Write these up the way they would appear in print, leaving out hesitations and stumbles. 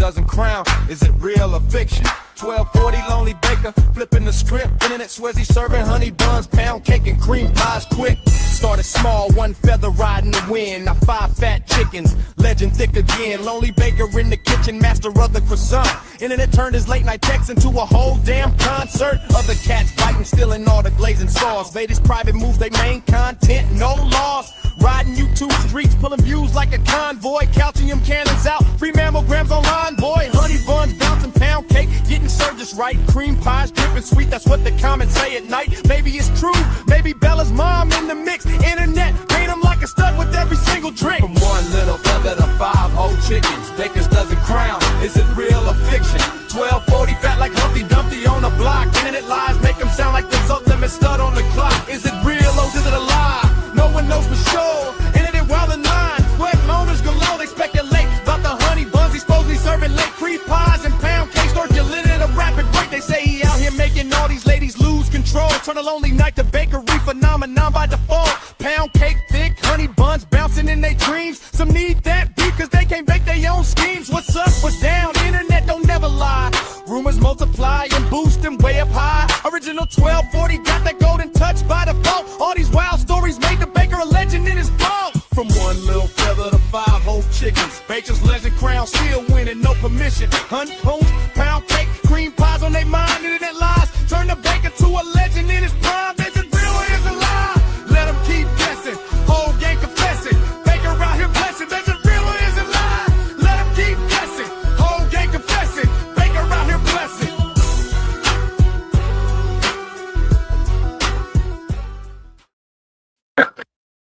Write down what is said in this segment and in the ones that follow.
dozen crown. Is it real or fiction? 1240 Lonely Baker, flipping the script. Internet swears he's serving honey buns, pound cake and cream pies quick. Started small, one feather riding the wind. Now 5 fat chickens, legend thick again. Lonely Baker in the kitchen, master of the croissant. Internet turned his late night text into a whole damn concert. Other cats biting, stealing all the glazing sauce. Vedas private moves, they main content, no loss. Riding YouTube streets, pulling views like a convoy. Calcium cannons out, free mammograms online, boy. Honey buns, bouncing pound cake, getting served just right. Cream pies, dripping sweet, that's what the comments say at night. Maybe it's true, maybe Bella's mom in the mix. Internet, paint him like a stud with every single drink. From one little feather to 5 whole chickens, Baker's dozen crown. Is it real or fiction? 1240 fat like Humpty Dumpty on the block. Internet lies make him sound like the ultimate stud on the clock. Is it real or is it a lie? No one knows for sure. Internet well in line. Web loners galore, they speculate about the honey buns. He's supposedly serving late cream pies and pound cake. Start your lid at a rapid break. They say he out here making all these ladies lose control. Turn a lonely night to bakery phenomenon by default. Pound cake thick, honey buns bouncing in their dreams. Some need that beef cause they can't bake their own schemes. What's up, what's down? Internet don't never lie. Rumors multiply and boost them way up high. Original 1240 got that golden touch by default. All these wild stories made the Baker a legend in his vault. From one little feather to 5 whole chickens, Baker's legend crown still winning, no permission. Honey buns, pound cake, cream pies on their mind. Internet lies turn the Baker to a legend in his prime. Is it real or is it a lie? Let him keep guessing, whole gang confessing. Baker out here blessing. Is it real or is it a lie? Let him keep guessing, whole gang confessing. Baker out here blessing.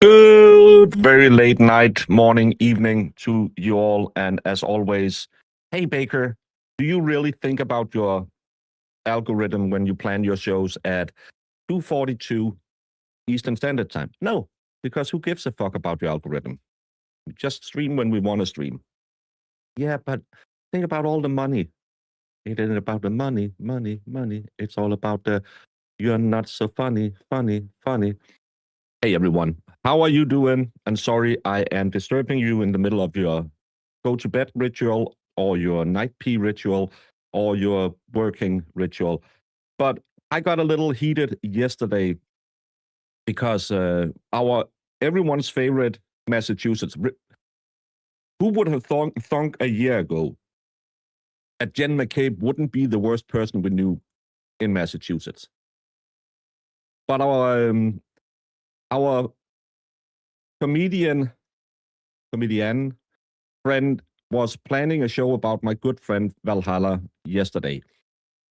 Good, very late night, morning, evening to you all. And as always, hey, Baker, do you really think about your algorithm when you plan your shows at 2:42 Eastern Standard Time? No, because who gives a fuck about your algorithm? We just stream when we want to stream. Yeah, but think about all the money. It isn't about the money. It's all about the you're not so funny. Hey, everyone. How are you doing? And sorry, I am disturbing you in the middle of your go-to-bed ritual or your night pee ritual or your working ritual. But I got a little heated yesterday because everyone's favorite Massachusetts. Who would have thunk a year ago that Jen McCabe wouldn't be the worst person we knew in Massachusetts? But our comedian friend was planning a show about my good friend Valhalla yesterday.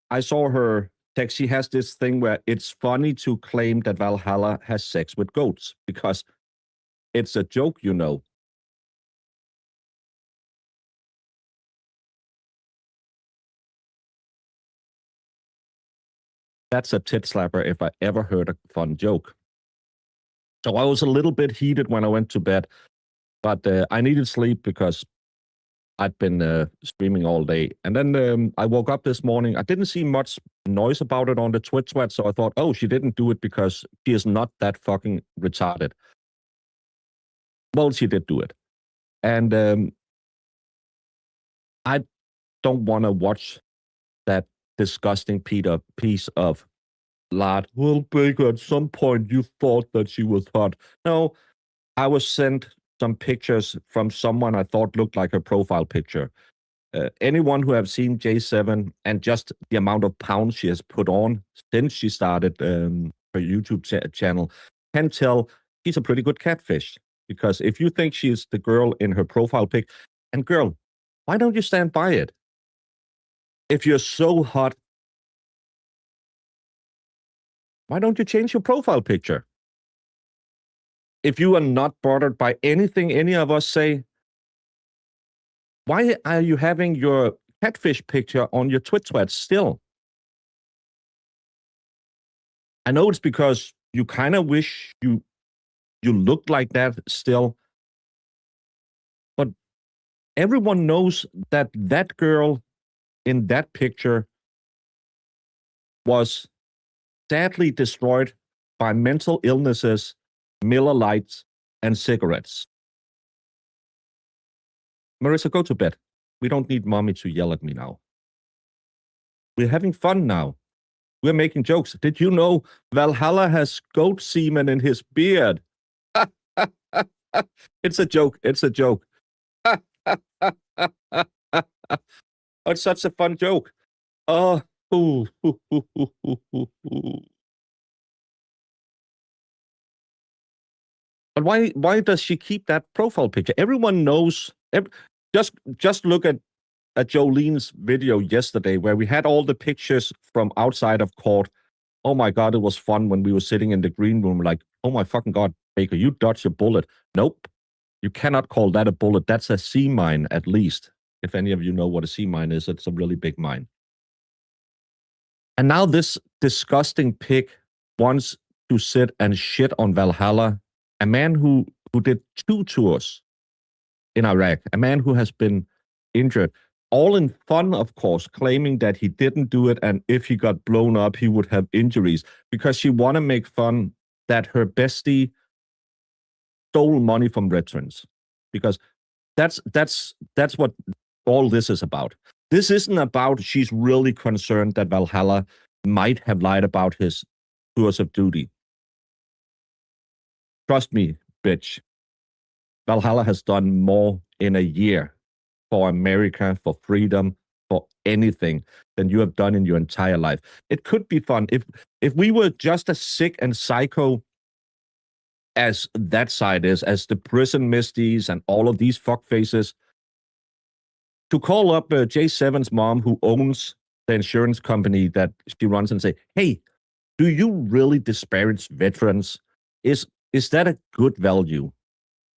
I saw her text. She has this thing where it's funny to claim that Valhalla has sex with goats because it's a joke, you know. That's a tit slapper if I ever heard a fun joke. So I was a little bit heated when I went to bed, but I needed sleep because I'd been streaming all day. And then I woke up this morning. I didn't see much noise about it on the Twitch thread, so I thought, oh, she didn't do it because she is not that fucking retarded. Well, she did do it. And I don't want to watch that disgusting piece of lard. Well, Baker, at some point you thought that she was hot. No, I was sent some pictures from someone I thought looked like her profile picture. Anyone who have seen J7 and just the amount of pounds she has put on since she started her YouTube channel can tell she's a pretty good catfish. Because if you think she's the girl in her profile pic, and girl, why don't you stand by it? If you're so hot, why don't you change your profile picture? If you are not bothered by anything any of us say, why are you having your catfish picture on your Twitch thread still? I know it's because you kind of wish you looked like that still. But everyone knows that that girl in that picture was sadly destroyed by mental illnesses, Miller Lights, and cigarettes. Marissa, go to bed. We don't need mommy to yell at me now. We're having fun now. We're making jokes. Did you know Valhalla has goat semen in his beard? It's a joke. It's a joke. It's such a fun joke. Oh, ooh, ooh, ooh, ooh, ooh, ooh, ooh. But why does she keep that profile picture? Everyone knows. Just look at Jolene's video yesterday where we had all the pictures from outside of court. Oh my God, it was fun when we were sitting in the green room like, oh my fucking God, Baker, you dodged a bullet. Nope. You cannot call that a bullet. That's a sea mine, at least. If any of you know what a sea mine is, it's a really big mine. And now this disgusting pig wants to sit and shit on Valhalla, a man who did 2 tours in Iraq, a man who has been injured, all in fun, of course, claiming that he didn't do it, and if he got blown up, he would have injuries, because she want to make fun that her bestie stole money from veterans, because that's what all this is about. This isn't about she's really concerned that Valhalla might have lied about his tours of duty. Trust me, bitch. Valhalla has done more in a year for America, for freedom, for anything than you have done in your entire life. It could be fun if we were just as sick and psycho as that side is, as the prison misties and all of these fuckfaces, to call up J7's mom, who owns the insurance company that she runs, and say, hey, do you really disparage veterans? Is that a good value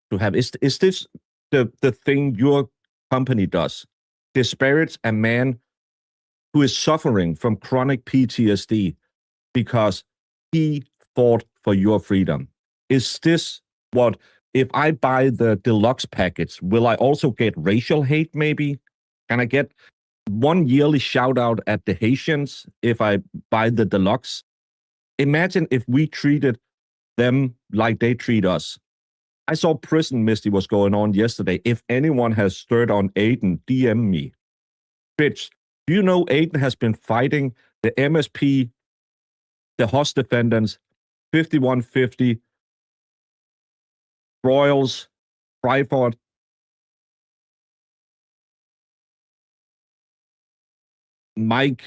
to have? Is this the thing your company does? Disparage a man who is suffering from chronic PTSD because he fought for your freedom. Is this what, if I buy the deluxe package, will I also get racial hate maybe? Can I get one yearly shout out at the Haitians if I buy the deluxe? Imagine if we treated them like they treat us. I saw Prison Misty was going on yesterday. If anyone has stirred on Aiden, DM me. Bitch, do you know Aiden has been fighting the MSP, the host defendants, 5150, Royals, Fryford, Mike,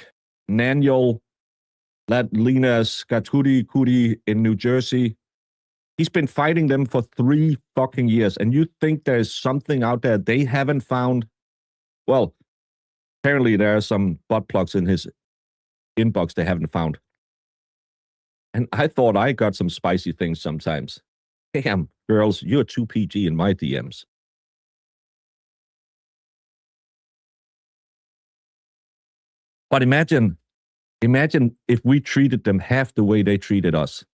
Naniel, Lina Scatudi in New Jersey. He's been fighting them for 3 fucking years. And you think there's something out there they haven't found? Well, apparently there are some butt plugs in his inbox they haven't found. And I thought I got some spicy things sometimes. Damn, girls, you're too PG in my DMs. But imagine if we treated them half the way they treated us.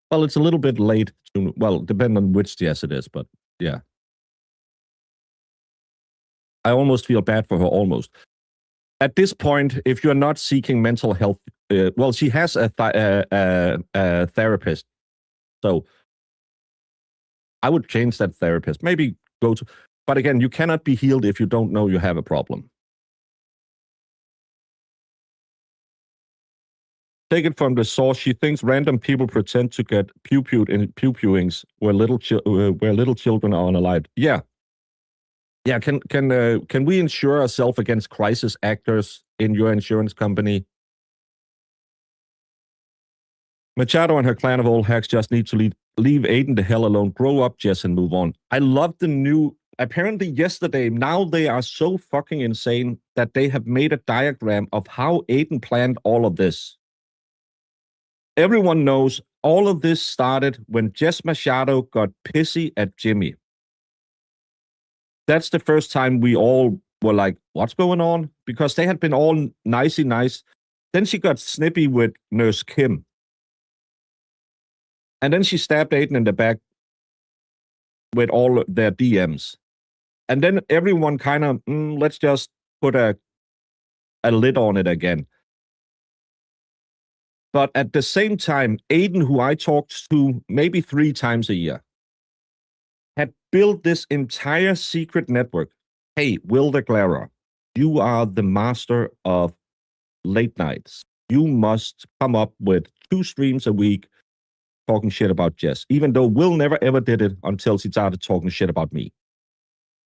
Well, it's a little bit late. Well, depending on which DS it is, but yeah. I almost feel bad for her, almost. At this point, if you're not seeking mental health, well, she has a therapist. So I would change that therapist. Maybe go to... But again, you cannot be healed if you don't know you have a problem. Take it from the source. She thinks random people pretend to get pew-pewed in pew-pewings where little children are unalive. Yeah. Yeah, can we insure ourselves against crisis actors in your insurance company? Machado and her clan of old hacks just need to leave Aiden the hell alone. Grow up, Jess, and move on. I love the new... Apparently yesterday, now they are so fucking insane that they have made a diagram of how Aiden planned all of this. Everyone knows all of this started when Jess Machado got pissy at Jimmy. That's the first time we all were like, what's going on? Because they had been all nicey nice. Then she got snippy with Nurse Kim. And then she stabbed Aiden in the back with all their DMs. And then everyone kind of, let's just put a lid on it again. But at the same time, Aiden, who I talked to maybe 3 times a year, had built this entire secret network. Hey, Will DeClara, you are the master of late nights. You must come up with 2 streams a week talking shit about Jess, even though Will never ever did it until she started talking shit about me.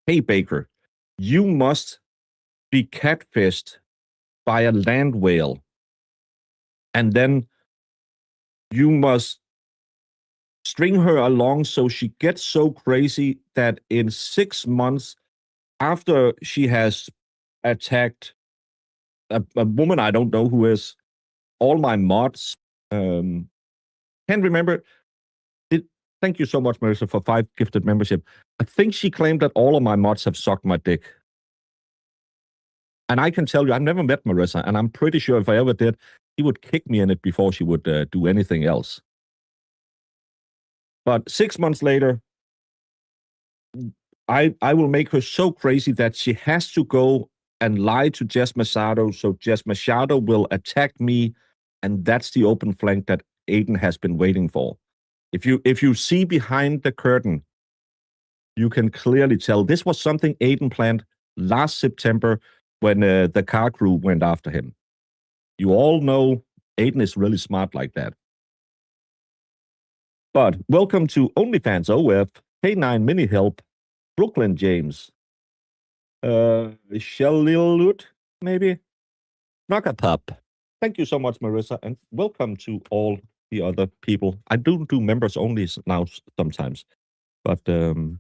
Hey, Baker, you must be catfished by a land whale, and then you must string her along so she gets so crazy that in 6 months after she has attacked a woman I don't know who is, all my mods, can't remember. Thank you so much, Marissa, for 5 gifted membership. I think she claimed that all of my mods have sucked my dick. And I can tell you, I've never met Marissa, and I'm pretty sure if I ever did, she would kick me in it before she would do anything else. But 6 months later, I will make her so crazy that she has to go and lie to Jess Machado, so Jess Machado will attack me, and that's the open flank that Aiden has been waiting for. If you see behind the curtain, you can clearly tell this was something Aiden planned last September when the car crew went after him. You all know Aiden is really smart like that. But welcome to OnlyFans OF, K9 Mini Help, Brooklyn James, Shalilut, maybe? Pup. Thank you so much, Marissa, and welcome to all the other people. I do members only now sometimes, but that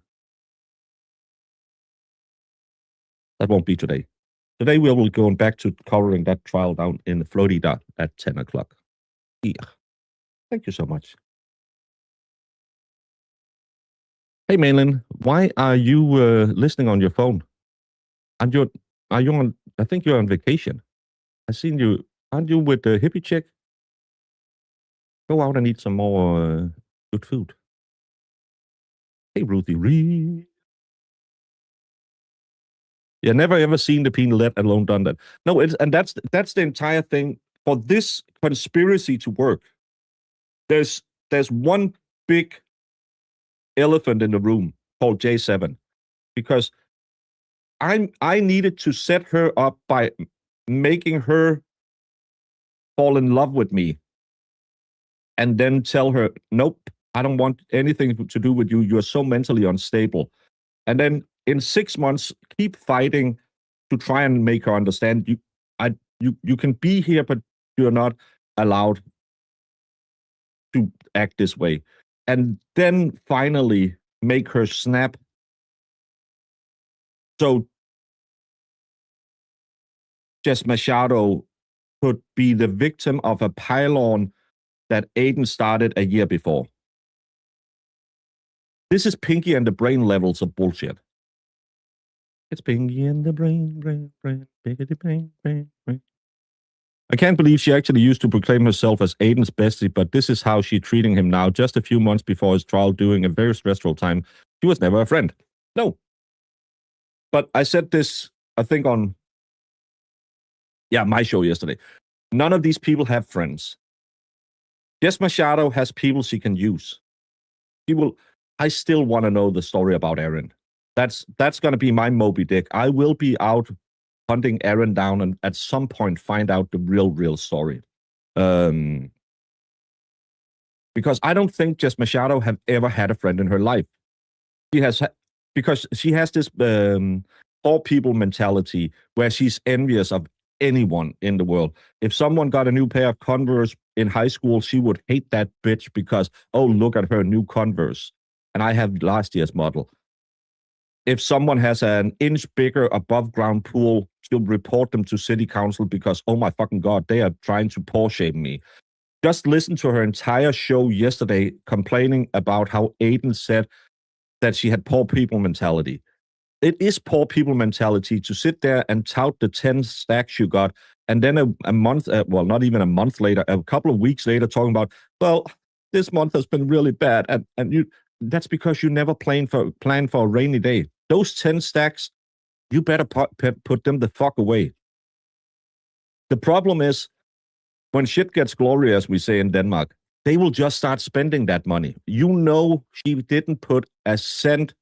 won't be today. Today we will be going back to covering that trial down in Florida at 10 o'clock. Yeah. Thank you so much. Hey, Malin, why are you listening on your phone? Are you on? I think you're on vacation. I seen you. Aren't you with the hippie chick? Go out and eat some more good food. Hey, Ruthie Reed. Yeah, never ever seen the penal, let alone done that. No, that's the entire thing. For this conspiracy to work, there's one big elephant in the room called J7, because I needed to set her up by making her fall in love with me, and then tell her, nope, I don't want anything to do with you. You're so mentally unstable. And then in 6 months, keep fighting to try and make her understand you can be here, but you're not allowed to act this way. And then finally make her snap. So Jess Machado could be the victim of a pile-on that Aiden started a year before. This is Pinky and the Brain levels of bullshit. It's Pinky and the Brain, Pinkity brain. I can't believe she actually used to proclaim herself as Aiden's bestie, but this is how she's treating him now, just a few months before his trial during a very stressful time. She was never a friend. No. But I said this, I think on, my show yesterday. None of these people have friends. Jess Machado has people she can use. I still want to know the story about Aaron. That's going to be my Moby Dick. I will be out hunting Aaron down and at some point find out the real story. Because I don't think Jess Machado have ever had a friend in her life. Because she has this poor people mentality where she's envious of anyone in the world. If someone got a new pair of Converse in high school, she would hate that bitch because, oh, look at her new Converse. And I have last year's model. If someone has an inch bigger above ground pool, she'll report them to city council because, oh my fucking God, they are trying to poor shame me. Just listen to her entire show yesterday complaining about how Aiden said that she had poor people mentality. It is poor people mentality to sit there and tout the 10 stacks you got, and then a month, not even a month later, a couple of weeks later, talking about, well, this month has been really bad, and that's because you never plan for a rainy day. Those 10 stacks, you better put them the fuck away. The problem is, when shit gets glory, as we say in Denmark, they will just start spending that money. You know, she didn't put a cent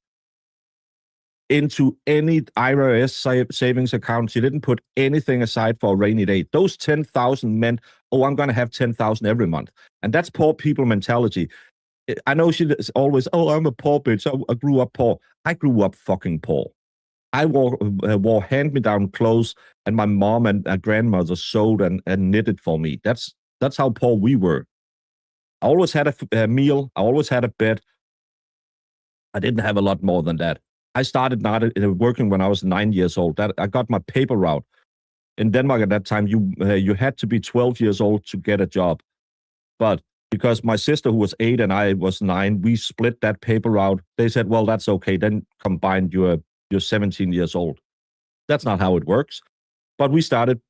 into any IRS savings account. She didn't put anything aside for a rainy day. Those 10,000 meant, oh, I'm going to have 10,000 every month. And that's poor people mentality. I know she's always, oh, I'm a poor bitch. I grew up poor. I grew up fucking poor. I wore hand-me-down clothes, and my mom and grandmother sewed and knitted for me. That's how poor we were. I always had a meal. I always had a bed. I didn't have a lot more than that. I started working when I was 9 years old. I got my paper route. In Denmark at that time, you had to be 12 years old to get a job. But because my sister, who was 8 and I was 9, we split that paper route. They said, well, that's okay. Then combine you're 17 years old. That's not how it works. But we started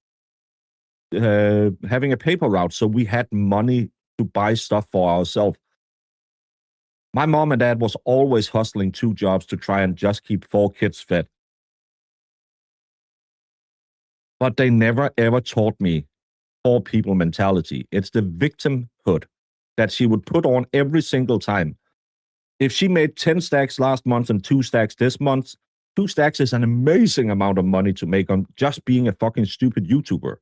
having a paper route, so we had money to buy stuff for ourselves. My mom and dad was always hustling 2 jobs to try and just keep 4 kids fed. But they never, ever taught me poor people mentality. It's the victimhood that she would put on every single time. If she made 10 stacks last month and 2 stacks this month, 2 stacks is an amazing amount of money to make on just being a fucking stupid YouTuber.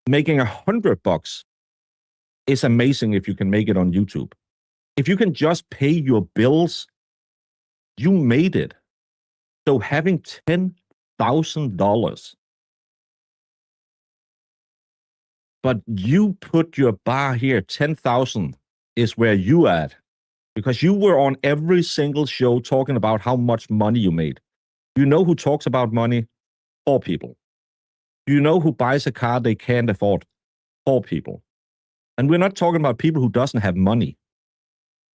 Making $100 is amazing if you can make it on YouTube. If you can just pay your bills, you made it. So having $10,000, but you put your bar here, 10,000 is where you at, because you were on every single show talking about how much money you made. You know who talks about money? Poor people. You know who buys a car they can't afford? Poor people. And we're not talking about people who doesn't have money,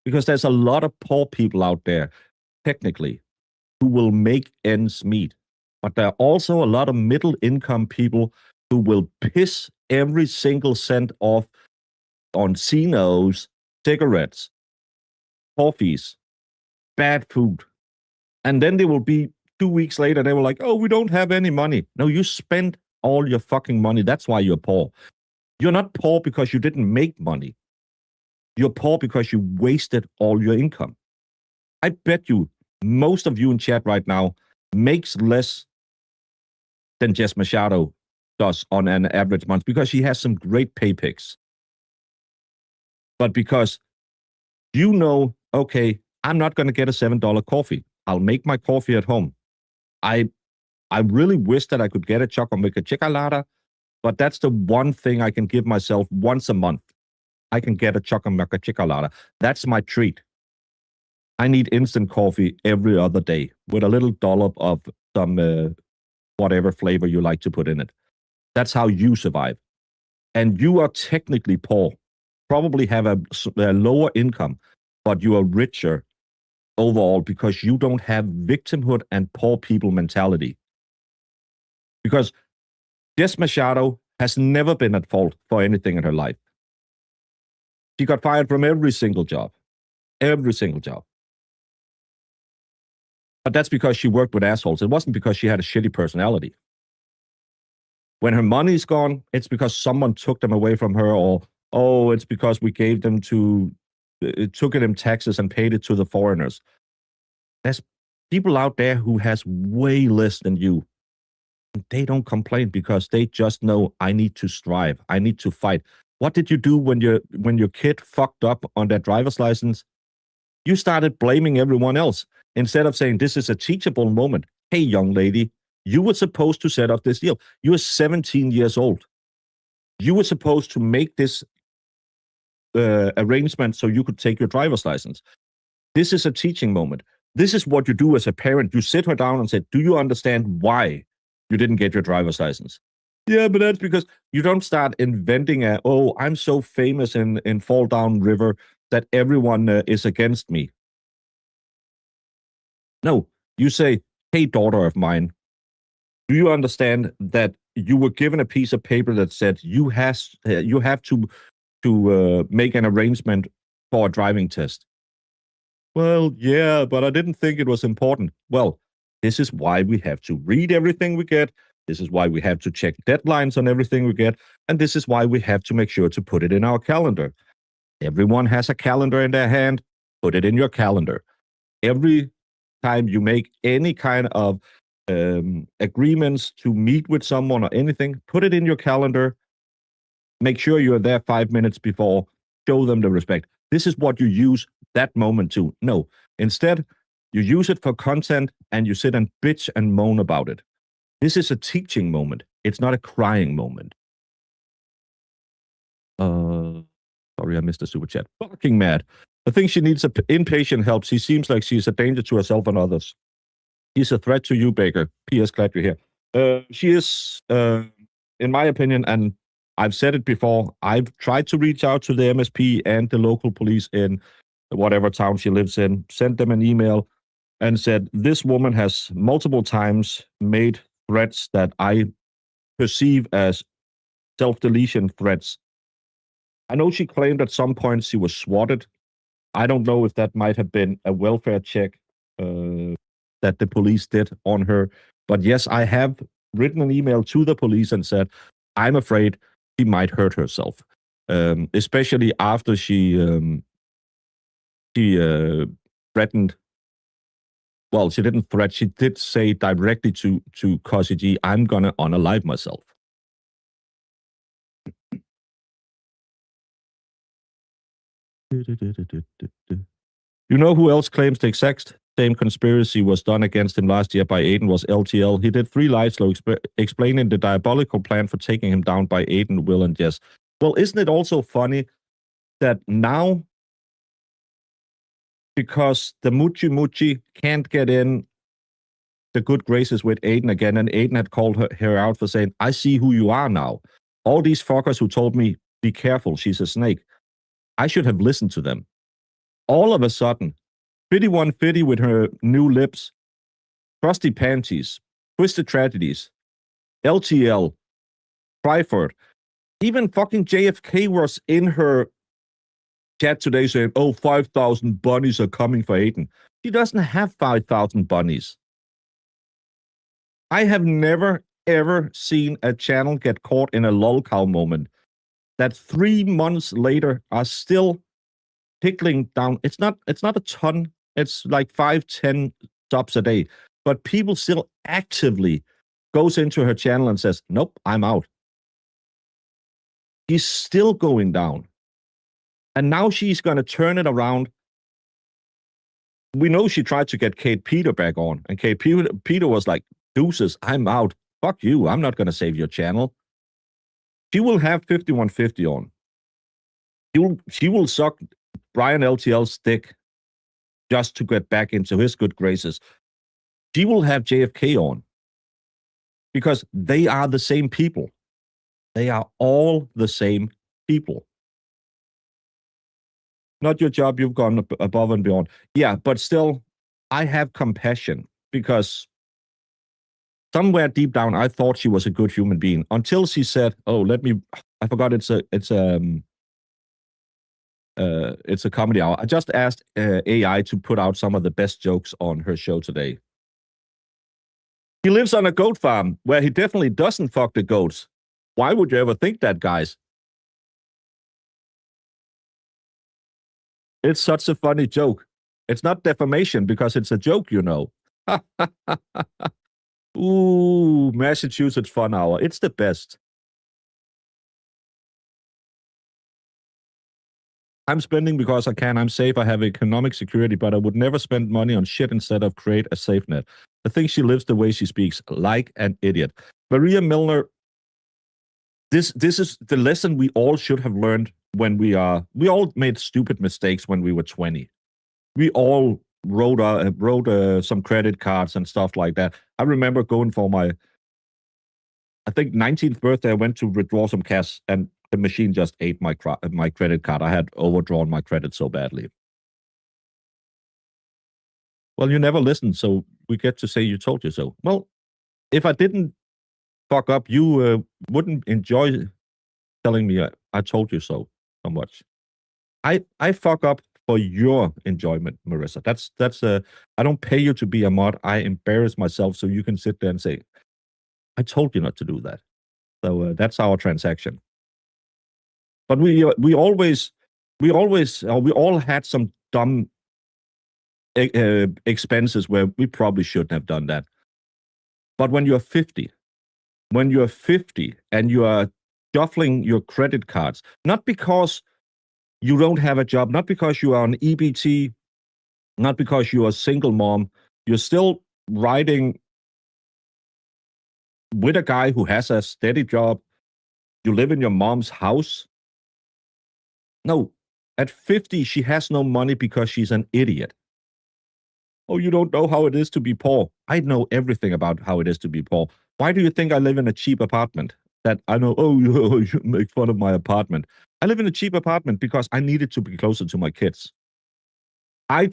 because there's a lot of poor people out there, technically, who will make ends meet. But there are also a lot of middle-income people who will piss every single cent off on C-Nos, cigarettes, coffees, bad food. And then they will be 2 weeks later, they were like, oh, we don't have any money. No, you spent all your fucking money. That's why you're poor. You're not poor because you didn't make money. You're poor because you wasted all your income. I bet you most of you in chat right now makes less than Jess Machado does on an average month, because she has some great pay picks. But because you know, okay, I'm not going to get a $7 coffee. I'll make my coffee at home. I really wish that I could get a chocolate chicalata, but that's the one thing I can give myself once a month. I can get a chocolate chicalata. That's my treat. I need instant coffee every other day with a little dollop of some whatever flavor you like to put in it. That's how you survive. And you are technically poor, probably have a lower income, but you are richer overall because you don't have victimhood and poor people mentality. Because Jess Machado has never been at fault for anything in her life. She got fired from every single job. Every single job. But that's because she worked with assholes. It wasn't because she had a shitty personality. When her money's gone, it's because someone took them away from her, or, oh, it's because we gave them took it in taxes and paid it to the foreigners. There's people out there who has way less than you. They don't complain because they just know, I need to strive. I need to fight. What did you do when your kid fucked up on their driver's license? You started blaming everyone else instead of saying, this is a teachable moment. Hey, young lady, you were supposed to set up this deal. You were 17 years old. You were supposed to make this arrangement so you could take your driver's license. This is a teaching moment. This is what you do as a parent. You sit her down and say, do you understand why you didn't get your driver's license? Yeah, but that's because you don't start inventing I'm so famous in Fall Down River that everyone is against me. No, you say, hey, daughter of mine, do you understand that you were given a piece of paper that said you have to make an arrangement for a driving test? Well, yeah, but I didn't think it was important. Well, this is why we have to read everything we get. This is why we have to check deadlines on everything we get. And this is why we have to make sure to put it in our calendar. Everyone has a calendar in their hand. Put it in your calendar. Every time you make any kind of agreements to meet with someone or anything, put it in your calendar. Make sure you're there 5 minutes before. Show them the respect. This is what you use that moment to. No, instead, you use it for content and you sit and bitch and moan about it. This is a teaching moment. It's not a crying moment. Sorry, I missed the super chat. Fucking mad. I think she needs inpatient help. She seems like she's a danger to herself and others. She's a threat to you, Baker. P.S. Glad you're here. She is, in my opinion, and I've said it before, I've tried to reach out to the MSP and the local police in whatever town she lives in, sent them an email and said, this woman has multiple times made threats that I perceive as self-deletion threats. I know she claimed at some point she was swatted. I don't know if that might have been a welfare check that the police did on her. But yes, I have written an email to the police and said, I'm afraid she might hurt herself, especially after she threatened. Well, she didn't threat. She did say directly to Kosi G, I'm going to unalive myself. You know who else claims the exact same conspiracy was done against him last year by Aiden was LTL. He did 3 live shows explaining the diabolical plan for taking him down by Aiden, Will, and Jess. Well, isn't it also funny that now, because the Muchi Muchi can't get in the good graces with Aiden again, and Aiden had called her out for saying, I see who you are now. All these fuckers who told me, be careful, she's a snake. I should have listened to them. All of a sudden, Fitty 150 with her new lips, Crusty Panties, Twisted Tragedies, LTL, Tryford, even fucking JFK was in her chat today saying, 5,000 bunnies are coming for Aiden. She doesn't have 5,000 bunnies. I have never, ever seen a channel get caught in a lolcow moment that 3 months later are still tickling down. It's not a ton. It's like 5-10 subs a day. But people still actively goes into her channel and says, nope, I'm out. She's still going down. And now she's going to turn it around. We know she tried to get Kate Peter back on. And Kate Peter was like, deuces, I'm out. Fuck you. I'm not going to save your channel. She will have 5150 on. She will suck Brian LTL's dick just to get back into his good graces. She will have JFK on because they are the same people. They are all the same people. Not your job. You've gone above and beyond. Yeah, but still, I have compassion because somewhere deep down, I thought she was a good human being until she said, I forgot it's a comedy hour. I just asked AI to put out some of the best jokes on her show today. He lives on a goat farm where he definitely doesn't fuck the goats. Why would you ever think that, guys? It's such a funny joke. It's not defamation because it's a joke, you know. Ooh, Massachusetts Fun Hour. It's the best. I'm spending because I can. I'm safe. I have economic security, but I would never spend money on shit instead of create a safe net. I think she lives the way she speaks, like an idiot. Maria Milner, this is the lesson we all should have learned when we all made stupid mistakes when we were 20. We all wrote some credit cards and stuff like that. I remember going for my, I think 19th birthday, I went to withdraw some cash and the machine just ate my credit card. I had overdrawn my credit so badly. Well, you never listened, so we get to say you told you so. Well, if I didn't fuck up, you wouldn't enjoy telling me I told you so much. I fuck up for your enjoyment, Marissa. That's I don't pay you to be a mod. I embarrass myself so you can sit there and say, I told you not to do that. So that's our transaction. But we all had some dumb expenses where we probably shouldn't have done that. But when you're 50, and you are shuffling your credit cards, not because you don't have a job, not because you are on EBT, not because you're a single mom, you're still riding with a guy who has a steady job, you live in your mom's house. No, at 50, she has no money because she's an idiot. Oh, you don't know how it is to be poor. I know everything about how it is to be poor. Why do you think I live in a cheap apartment? That I know, oh, you make fun of my apartment. I live in a cheap apartment because I needed to be closer to my kids. I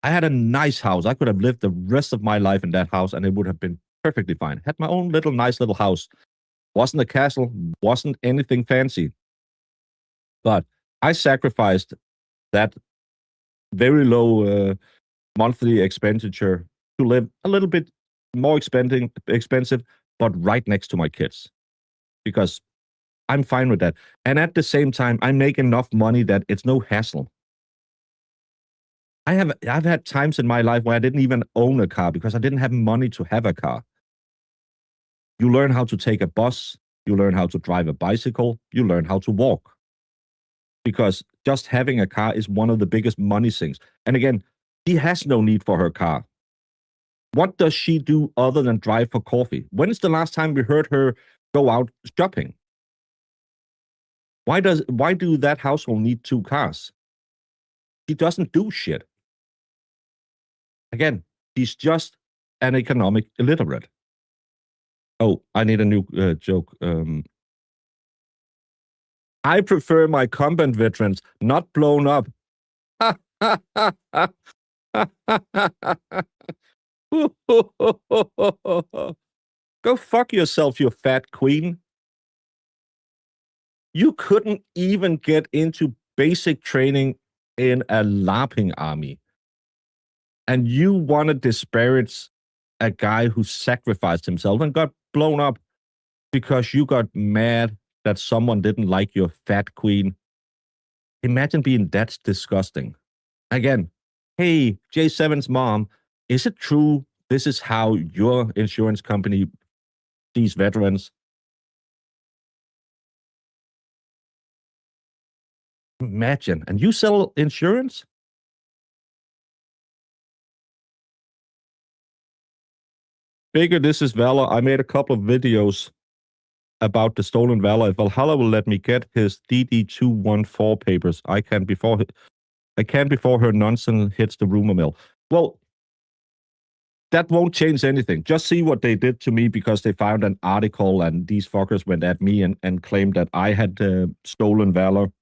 had a nice house. I could have lived the rest of my life in that house and it would have been perfectly fine. Had my own nice little house. Wasn't a castle, wasn't anything fancy. But I sacrificed that very low monthly expenditure to live a little bit more expensive, but right next to my kids. Because I'm fine with that. And at the same time, I make enough money that it's no hassle. I've had times in my life where I didn't even own a car because I didn't have money to have a car. You learn how to take a bus, you learn how to drive a bicycle, you learn how to walk. Because just having a car is one of the biggest money sinks. And again, she has no need for her car. What does she do other than drive for coffee? When is the last time we heard her go out shopping? Why do that household need 2 cars? She doesn't do shit. Again, she's just an economic illiterate. Oh, I need a new joke. I prefer my combat veterans not blown up. Go fuck yourself, you fat queen. You couldn't even get into basic training in a LARPing army. And you want to disparage a guy who sacrificed himself and got blown up because you got mad that someone didn't like your fat queen. Imagine being that disgusting. Again, hey, J7's mom, is it true this is how your insurance company sees veterans? Imagine. And you sell insurance? Baker, this is Valor. I made a couple of videos about the stolen Valor. If Valhalla will let me get his DD214 papers, I can before her nonsense hits the rumor mill. Well, that won't change anything. Just see what they did to me because they found an article and these fuckers went at me and claimed that I had stolen Valor.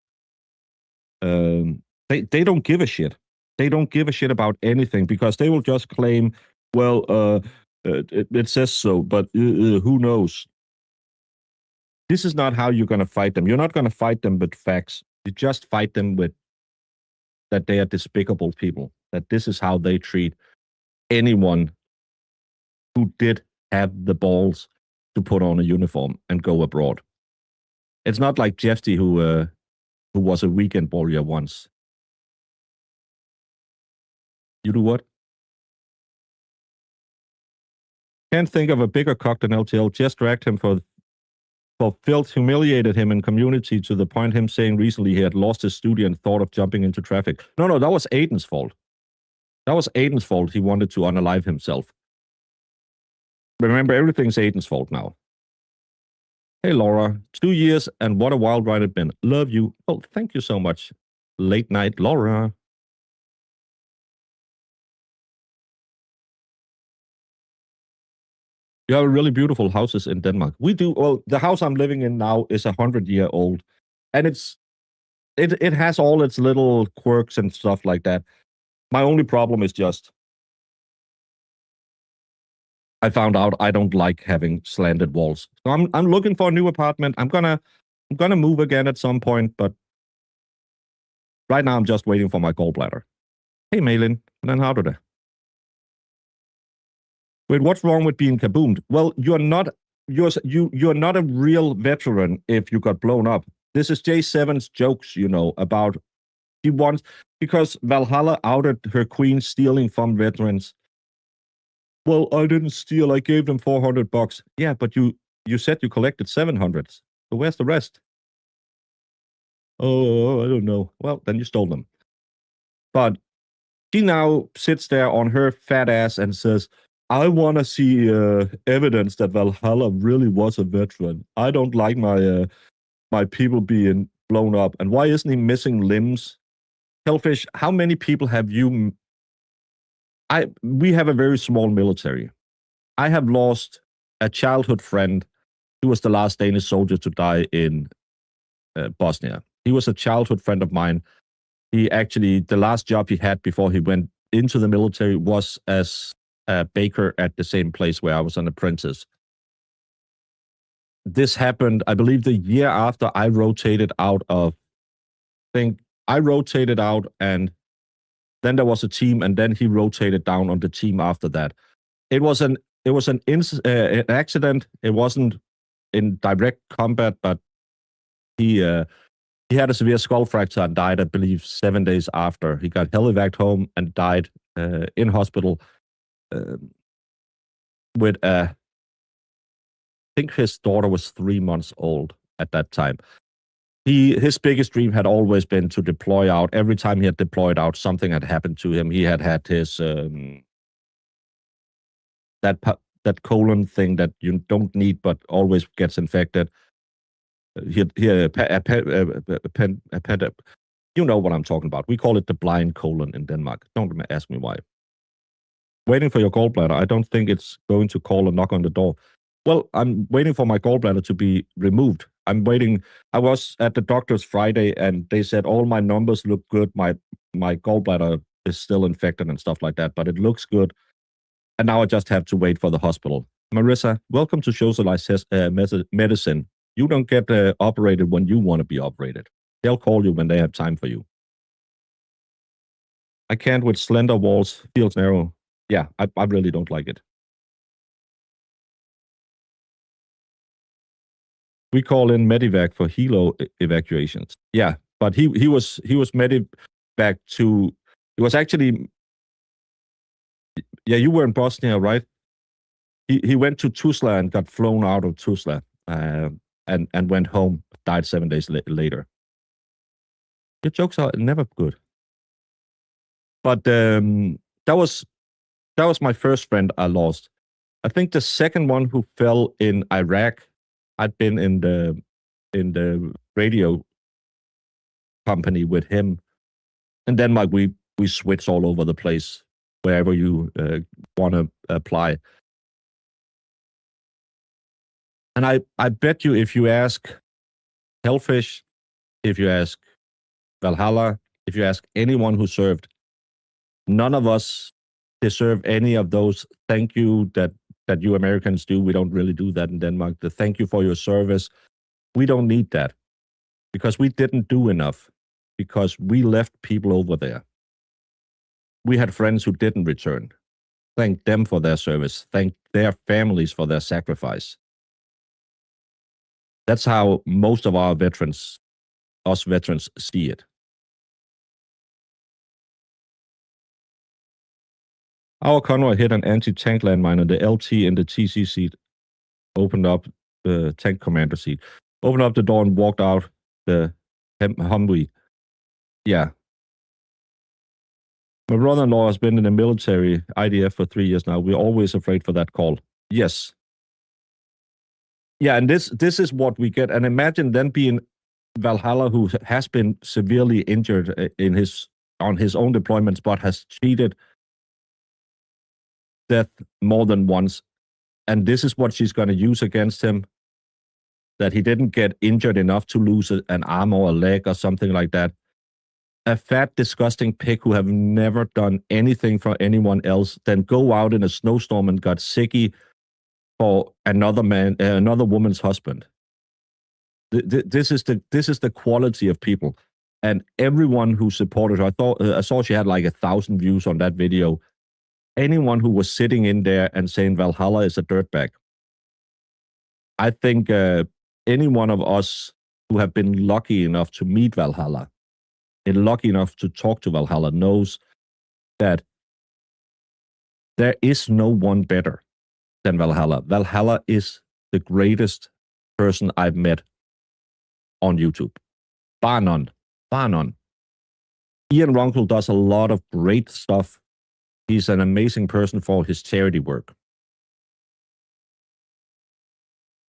They don't give a shit. They don't give a shit about anything because they will just claim, well, it says so, but who knows? This is not how you're going to fight them. You're not going to fight them with facts. You just fight them with that they are despicable people, that this is how they treat anyone who did have the balls to put on a uniform and go abroad. It's not like Jeffy who was a weekend warrior once. You do what? Can't think of a bigger cock than LTL. Just dragged him for filth, humiliated him in community to the point him saying recently he had lost his studio and thought of jumping into traffic. No, that was Aiden's fault. That was Aiden's fault. He wanted to unalive himself. Remember, everything's Aiden's fault now. Hey, Laura, 2 years and what a wild ride it's been. Love you. Oh, thank you so much. Late night, Laura. You have really beautiful houses in Denmark. We do. Well, the house I'm living in now is 100-year-old, and it has all its little quirks and stuff like that. My only problem is just I found out I don't like having slanted walls. So I'm looking for a new apartment. I'm gonna move again at some point, but right now I'm just waiting for my gallbladder. Hey, Malin, hvordan har du det? Wait, what's wrong with being kaboomed? Well, you're not a real veteran if you got blown up. This is J7's jokes, about She wants, because Valhalla outed her queen stealing from veterans. Well, I didn't steal. I gave them $400. Yeah, but you said you collected 700. So where's the rest? Oh, I don't know. Well, then you stole them. But she now sits there on her fat ass and says, I want to see evidence that Valhalla really was a veteran. I don't like my people being blown up. And why isn't he missing limbs? Hellfish, how many people have you... We have a very small military. I have lost a childhood friend. He was the last Danish soldier to die in Bosnia. He was a childhood friend of mine. He actually, the last job he had before he went into the military was as a baker at the same place where I was an apprentice. This happened, I believe, the year after I rotated out of... I rotated out, and then there was a team, and then he rotated down on the team after that. It was an accident. It wasn't in direct combat, but he had a severe skull fracture and died, I believe, 7 days after. He got helivaced home and died in hospital with I think his daughter was 3 months old at that time. His biggest dream had always been to deploy out. Every time he had deployed out, something had happened to him. He had his that colon thing that you don't need but always gets infected. You know what I'm talking about. We call it the blind colon in Denmark. Don't ask me why. Waiting for your gallbladder. I don't think it's going to call or knock on the door. Well, I'm waiting for my gallbladder to be removed. I'm waiting. I was at the doctor's Friday, and they said all my numbers look good. My gallbladder is still infected and stuff like that, but it looks good. And now I just have to wait for the hospital. Marissa, welcome to Socialized Medicine. You don't get operated when you want to be operated. They'll call you when they have time for you. I can't with slender walls, feels narrow. Yeah, I really don't like it. We call in medevac for helo evacuations. Yeah, but he was medevac to... It was actually... Yeah, you were in Bosnia, right? He went to Tuzla and got flown out of Tuzla and went home, died 7 days later. Your jokes are never good. But that was my first friend I lost. I think the second one who fell in Iraq, I'd been in the radio company with him. And then we switch all over the place wherever you want to apply. And I bet you if you ask Hellfish, if you ask Valhalla, if you ask anyone who served, none of us deserve any of those thank you that you Americans do. We don't really do that in Denmark. The thank you for your service. We don't need that because we didn't do enough, because we left people over there. We had friends who didn't return. Thank them for their service. Thank their families for their sacrifice. That's how most of us veterans see it. Our convoy hit an anti-tank landmine, and the LT in the TC seat opened up the tank commander seat, opened up the door and walked out the Humvee. Yeah. My brother-in-law has been in the military, IDF, for 3 years now. We're always afraid for that call. Yes. Yeah, and this is what we get. And imagine then being Valhalla, who has been severely injured on his own deployments, but has cheated death more than once. And this is what she's going to use against him, that he didn't get injured enough to lose an arm or a leg or something like that. A fat, disgusting pig who have never done anything for anyone else, then go out in a snowstorm and got sicky for another woman's husband. This is the quality of people. And everyone who supported her, I saw she had like 1,000 views on that video. Anyone who was sitting in there and saying Valhalla is a dirtbag, I think any one of us who have been lucky enough to meet Valhalla and lucky enough to talk to Valhalla knows that there is no one better than Valhalla. Valhalla is the greatest person I've met on YouTube. Bar none. Bar none. Ian Runkle does a lot of great stuff. He's an amazing person for his charity work.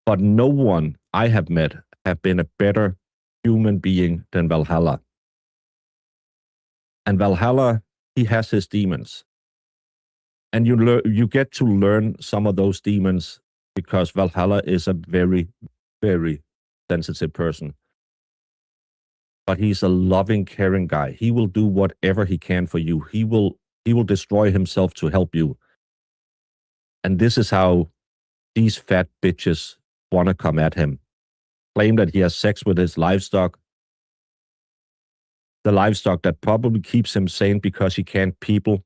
But no one I have met have been a better human being than Valhalla. And Valhalla, he has his demons. And you get to learn some of those demons because Valhalla is a very, very sensitive person. But he's a loving, caring guy. He will do whatever he can for you. He will destroy himself to help you. And this is how these fat bitches want to come at him. Claim that he has sex with his livestock. The livestock that probably keeps him sane because he can't people.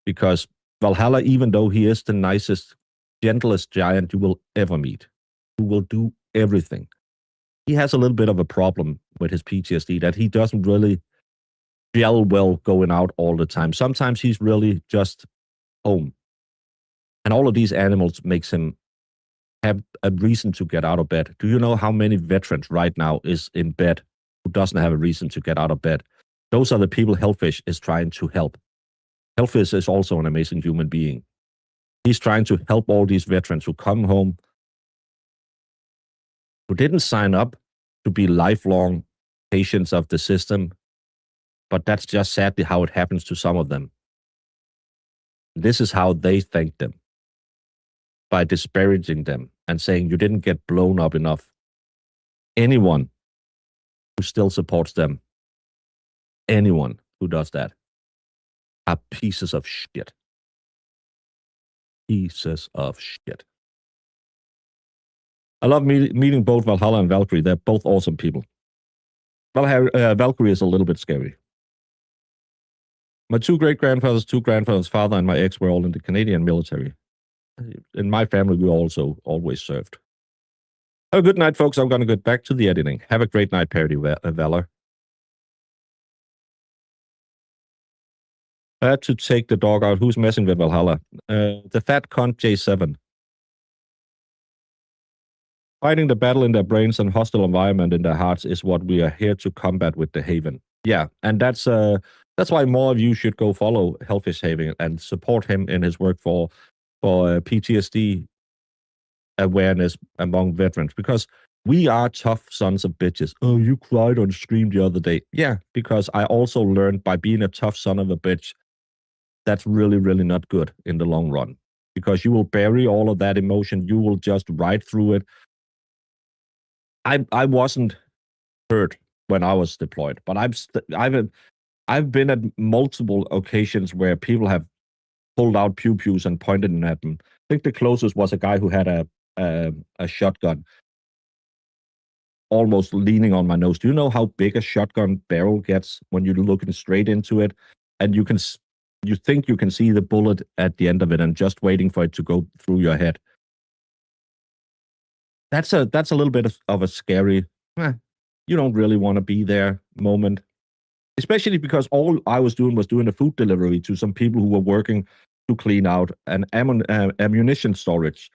Because Valhalla, even though he is the nicest, gentlest giant you will ever meet, who will do everything, he has a little bit of a problem with his PTSD that he doesn't really gel well going out all the time. Sometimes he's really just home. And all of these animals makes him have a reason to get out of bed. Do you know how many veterans right now is in bed who doesn't have a reason to get out of bed? Those are the people Hellfish is trying to help. Hellfish is also an amazing human being. He's trying to help all these veterans who come home, who didn't sign up to be lifelong patients of the system, but that's just sadly how it happens to some of them. This is how they thank them, by disparaging them and saying you didn't get blown up enough. Anyone who still supports them, anyone who does that, are pieces of shit. Pieces of shit. I love meeting both Valhalla and Valkyrie. They're both awesome people. Valkyrie is a little bit scary. My two grandfathers' father, and my ex were all in the Canadian military. In my family, we also always served. Have a good night, folks. I'm going to get back to the editing. Have a great night, Parody Valor. I had to take the dog out. Who's messing with Valhalla? The fat cunt J7. Fighting the battle in their brains and hostile environment in their hearts is what we are here to combat with the Haven. Yeah, and that's why more of you should go follow Hellfish Haven and support him in his work for PTSD awareness among veterans, because we are tough sons of bitches. Oh, you cried on stream the other day. Yeah, because I also learned by being a tough son of a bitch, that's really, really not good in the long run, because you will bury all of that emotion. You will just ride through it. I wasn't hurt when I was deployed, but I've been at multiple occasions where people have pulled out pew-pews and pointed them at them. I think the closest was a guy who had a shotgun almost leaning on my nose. Do you know how big a shotgun barrel gets when you're looking straight into it, and you think you can see the bullet at the end of it and just waiting for it to go through your head? That's a little bit of a scary, you don't really want to be there moment. Especially because all I was doing a food delivery to some people who were working to clean out an ammunition storage,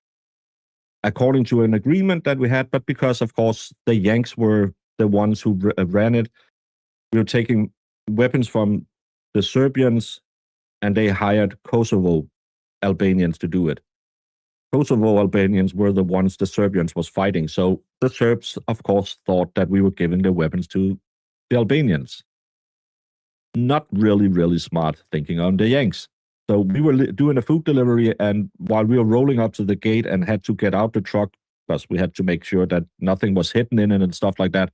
according to an agreement that we had. But because, of course, the Yanks were the ones who ran it, we were taking weapons from the Serbians, and they hired Kosovo Albanians to do it. Kosovo Albanians were the ones the Serbians was fighting. So the Serbs, of course, thought that we were giving the weapons to the Albanians. Not really, really smart thinking on the Yanks. So we were doing a food delivery, and while we were rolling up to the gate and had to get out the truck, because we had to make sure that nothing was hidden in it and stuff like that,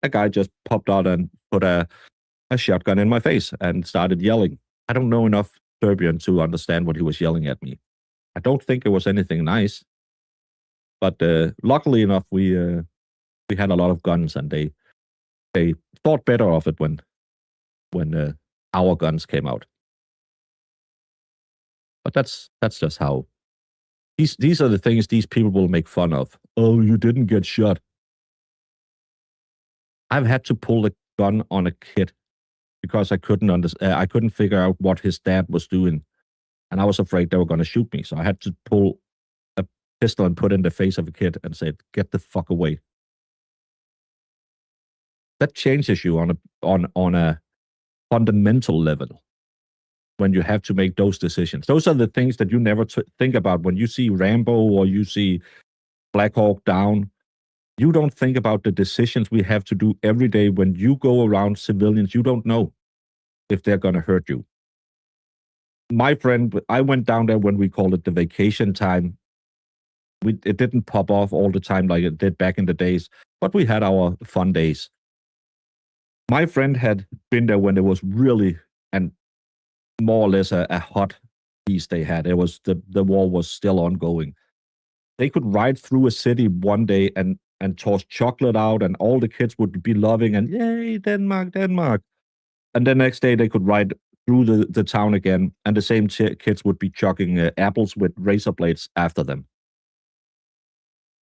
a guy just popped out and put a shotgun in my face and started yelling. I don't know enough Serbian to understand what he was yelling at me. I don't think it was anything nice, but luckily enough, we had a lot of guns, and they thought better of it when our guns came out. But that's just how these are the things these people will make fun of. Oh, you didn't get shot. I've had to pull gun on a kid because I couldn't figure out what his dad was doing, and I was afraid they were going to shoot me. So I had to pull a pistol and put it in the face of a kid and said, "Get the fuck away." That changes you on a fundamental level when you have to make those decisions. Those are the things that you never think about when you see Rambo or you see Black Hawk Down. You don't think about the decisions we have to do every day when you go around civilians. You don't know if they're going to hurt you. My friend, I went down there when we called it the vacation time. It didn't pop off all the time like it did back in the days, but we had our fun days. My friend had been there when it was really and more or less a hot piece they had. It was the war was still ongoing. They could ride through a city one day and toss chocolate out, and all the kids would be loving and yay, Denmark, Denmark. And the next day they could ride through the town again, and the same kids would be chucking apples with razor blades after them.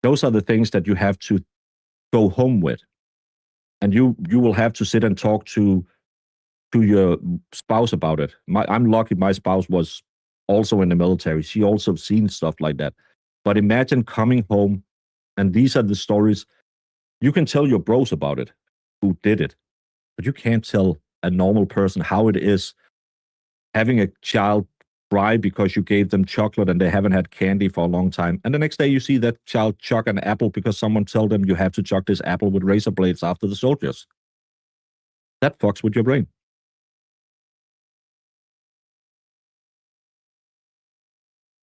Those are the things that you have to go home with. And you will have to sit and talk to your spouse about it. I'm lucky my spouse was also in the military. She also seen stuff like that. But imagine coming home, and these are the stories. You can tell your bros about it, who did it, but you can't tell a normal person how it is having a child cry because you gave them chocolate and they haven't had candy for a long time. And the next day you see that child chuck an apple because someone told them you have to chuck this apple with razor blades after the soldiers. That fucks with your brain.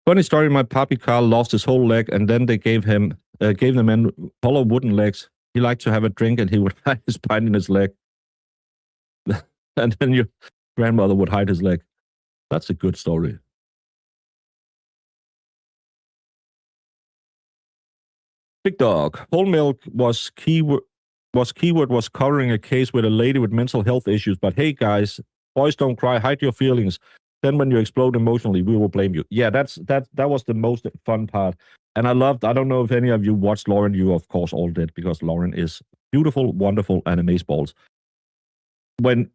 Funny story, my puppy Carl lost his whole leg, and then they gave the man hollow wooden legs. He liked to have a drink, and he would hide his pint in his leg. And then your grandmother would hide his leg. That's a good story. Big Dog. Whole Milk was covering a case with a lady with mental health issues. But hey, guys, boys don't cry. Hide your feelings. Then when you explode emotionally, we will blame you. Yeah, that was the most fun part. And I don't know if any of you watched Lauren. You, of course, all did, because Lauren is beautiful, wonderful, and amazeballs. When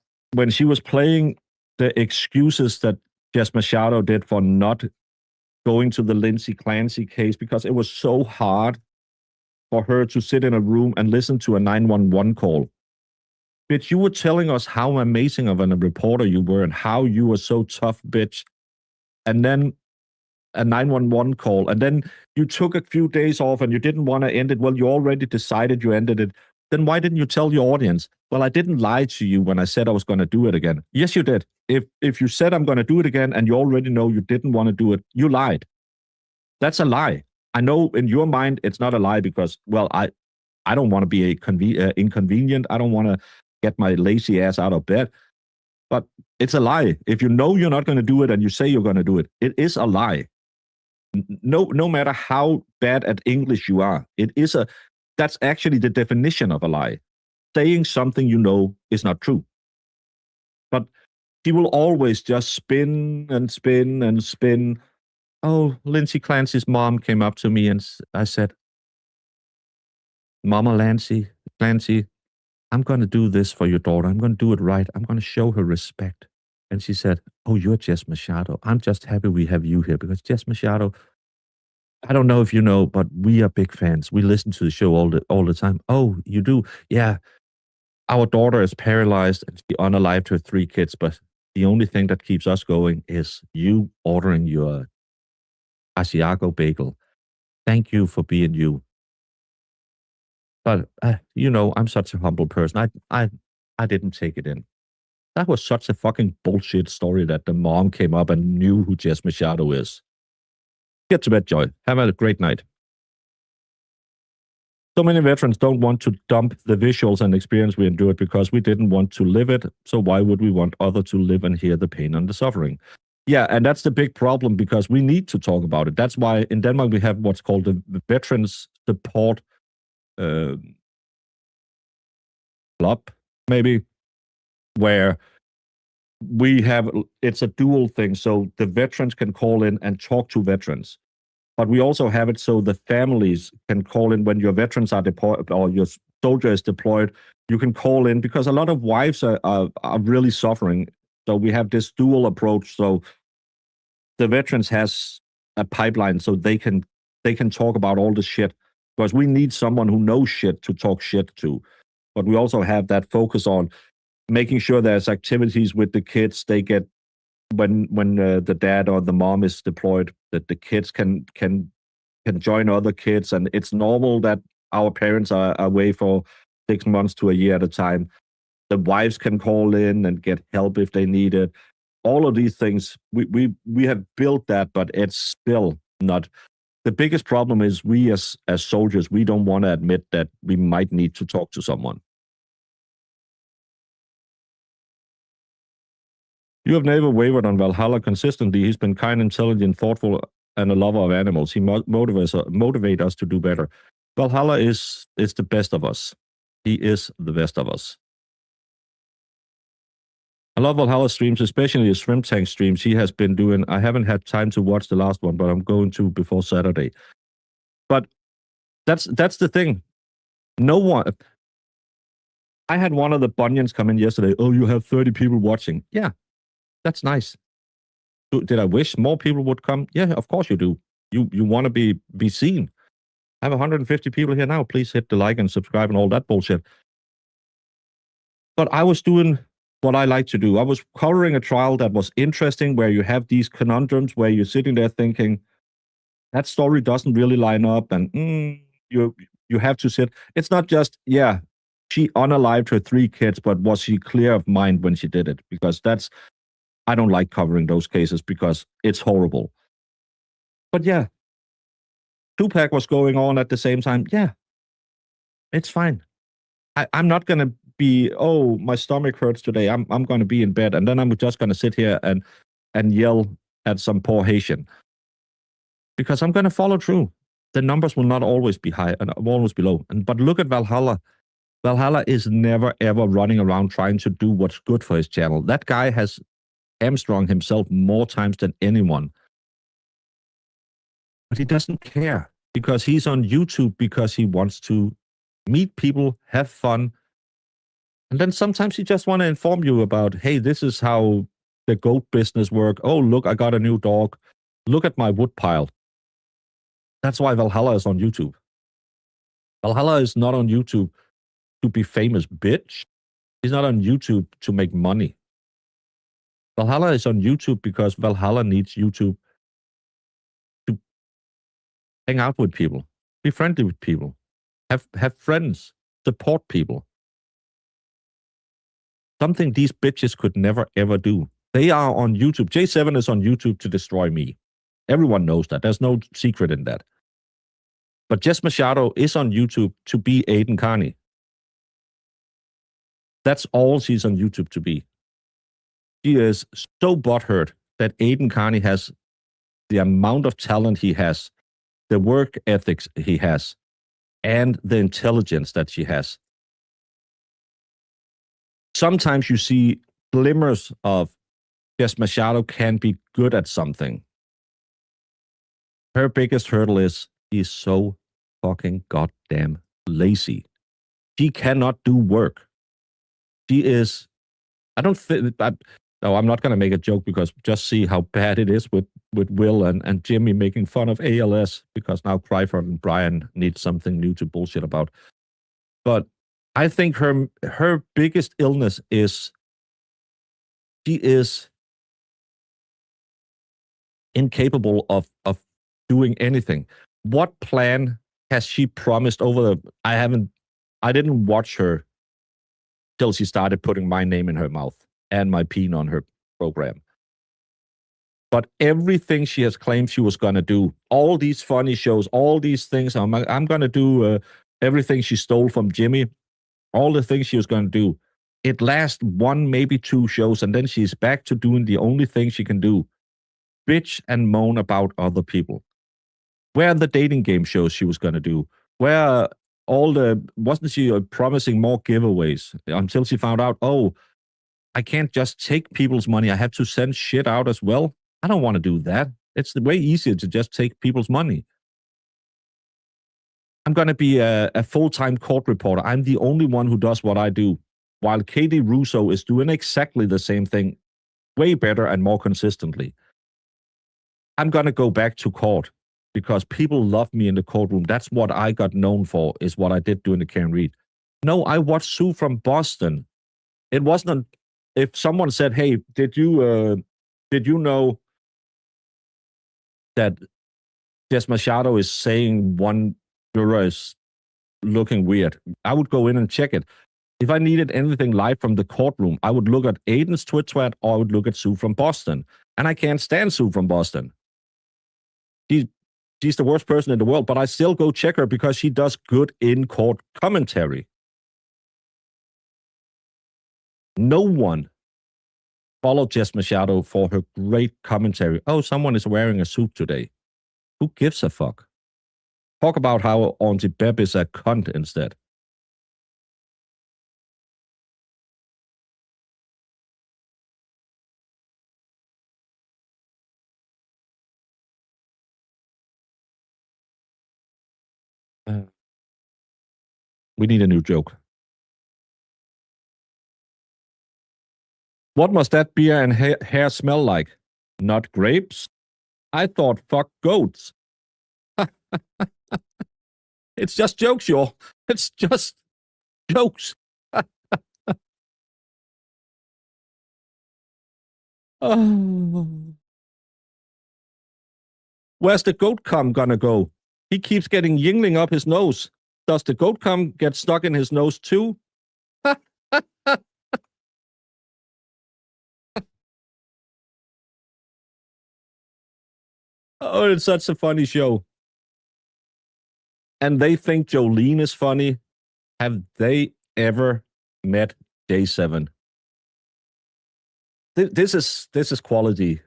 she was playing the excuses that Jess Machado did for not going to the Lindsay Clancy case, because it was so hard for her to sit in a room and listen to a 911 call. Bitch, you were telling us how amazing of a reporter you were and how you were so tough, bitch. And then a 911 call. And then you took a few days off and you didn't want to end it. Well, you already decided you ended it. Then why didn't you tell your audience? Well, I didn't lie to you when I said I was going to do it again. Yes, you did. If you said I'm going to do it again and you already know you didn't want to do it, you lied. That's a lie. I know in your mind it's not a lie because, well, I don't want to be inconvenient. I don't want to get my lazy ass out of bed. But it's a lie. If you know you're not going to do it and you say you're going to do it, it is a lie. No matter how bad at English you are, that's actually the definition of a lie. Saying something you know is not true. But he will always just spin and spin and spin. Oh, Lindsay Clancy's mom came up to me and I said, Mama Clancy, I'm going to do this for your daughter. I'm going to do it right. I'm going to show her respect. And she said, oh, you're Jess Machado. I'm just happy we have you here because Jess Machado, I don't know if you know, but we are big fans. We listen to the show all the time. Oh, you do? Yeah. Our daughter is paralyzed and she's unalived her 3 kids, but the only thing that keeps us going is you ordering your Asiago bagel. Thank you for being you. But, I'm such a humble person. I didn't take it in. That was such a fucking bullshit story that the mom came up and knew who Jess Machado is. Get to bed, Joy. Have a great night. So many veterans don't want to dump the visuals and experience we endured because we didn't want to live it. So why would we want others to live and hear the pain and the suffering? Yeah, and that's the big problem because we need to talk about it. That's why in Denmark we have what's called the Veterans Support Club, maybe, where it's a dual thing. So the veterans can call in and talk to veterans. But we also have it so the families can call in when your veterans are deployed or your soldier is deployed. You can call in because a lot of wives are really suffering. So we have this dual approach. So the veterans has a pipeline so they can talk about all the shit because we need someone who knows shit to talk shit to. But we also have that focus on making sure there's activities with the kids. They get when the dad or the mom is deployed, that the kids can join other kids, and it's normal that our parents are away for 6 months to a year at a time. The wives can call in and get help if they need it. All of these things, we have built that, but it's still not. The biggest problem is we as soldiers, we don't want to admit that we might need to talk to someone. You have never wavered on Valhalla consistently. He's been kind, intelligent, thoughtful, and a lover of animals. He motivate us to do better. Valhalla is the best of us. He is the best of us. I love Valhalla streams, especially the Shrimp Tank streams he has been doing. I haven't had time to watch the last one, but I'm going to before Saturday. But that's the thing. No one. I had one of the Bunions come in yesterday. Oh, you have 30 people watching. Yeah, that's nice. Did I wish more people would come? Yeah, of course you do. You want to be seen. I have 150 people here now. Please hit the like and subscribe and all that bullshit. But I was doing what I like to do. I was covering a trial that was interesting, where you have these conundrums where you're sitting there thinking, that story doesn't really line up, and you have to sit. It's not just, yeah, she unalived her 3 kids, but was she clear of mind when she did it? Because I don't like covering those cases because it's horrible. But yeah, Tupac was going on at the same time. Yeah, it's fine. I'm not going to be, oh, my stomach hurts today. I'm going to be in bed, and then I'm just going to sit here and yell at some poor Haitian. Because I'm going to follow through. The numbers will not always be high and always be low. But look at Valhalla. Valhalla is never, ever running around trying to do what's good for his channel. That guy has hamstrung himself more times than anyone. But he doesn't care because he's on YouTube because he wants to meet people, have fun. And then sometimes he just want to inform you about, hey, this is how the goat business work. Oh, look, I got a new dog. Look at my wood pile. That's why Valhalla is on YouTube. Valhalla is not on YouTube to be famous, bitch. He's not on YouTube to make money. Valhalla is on YouTube because Valhalla needs YouTube to hang out with people, be friendly with people, have friends, support people. Something these bitches could never, ever do. They are on YouTube. J7 is on YouTube to destroy me. Everyone knows that. There's no secret in that. But Jess Machado is on YouTube to be Aiden Carney. That's all she's on YouTube to be. She is so butthurt that Aiden Carney has the amount of talent he has, the work ethics he has, and the intelligence that she has. Sometimes you see glimmers of Jess Machado can be good at something. Her biggest hurdle is he's so fucking goddamn lazy. She cannot do work. She is, I don't think, no, I'm not going to make a joke because just see how bad it is with Will and Jimmy making fun of ALS because now Cryford and Brian need something new to bullshit about. But I think her biggest illness is she is incapable of doing anything. What plan has she promised over the... I didn't watch her till she started putting my name in her mouth and my peen on her program. But everything she has claimed she was going to do, all these funny shows, all these things, I'm going to do everything she stole from Jimmy, all the things she was going to do. It lasts 1, maybe 2 shows, and then she's back to doing the only thing she can do. Bitch and moan about other people. Where are the dating game shows she was going to do? Where wasn't she promising more giveaways until she found out, oh, I can't just take people's money. I have to send shit out as well. I don't want to do that. It's way easier to just take people's money. I'm going to be a full-time court reporter. I'm the only one who does what I do, while Katie Russo is doing exactly the same thing, way better and more consistently. I'm going to go back to court because people love me in the courtroom. That's what I got known for, is what I did during the Karen Reed. No, I watched Sue from Boston. It wasn't, if someone said, hey, did you know that Des Machado is saying one juror is looking weird? I would go in and check it. If I needed anything live from the courtroom, I would look at Aiden's Twit Twat or I would look at Sue from Boston. And I can't stand Sue from Boston. She's the worst person in the world, but I still go check her because she does good in-court commentary. No one followed Jess Machado for her great commentary. Oh, someone is wearing a suit today. Who gives a fuck? Talk about how Auntie Beb is a cunt instead. We need a new joke. What must that beer and hair smell like? Not grapes? I thought fuck goats. It's just jokes, y'all. It's just jokes. Oh. Where's the goat cum gonna go? He keeps getting yingling up his nose. Does the goat cum get stuck in his nose too? Oh, it's such a funny show. And they think Jolene is funny. Have they ever met J7? This is quality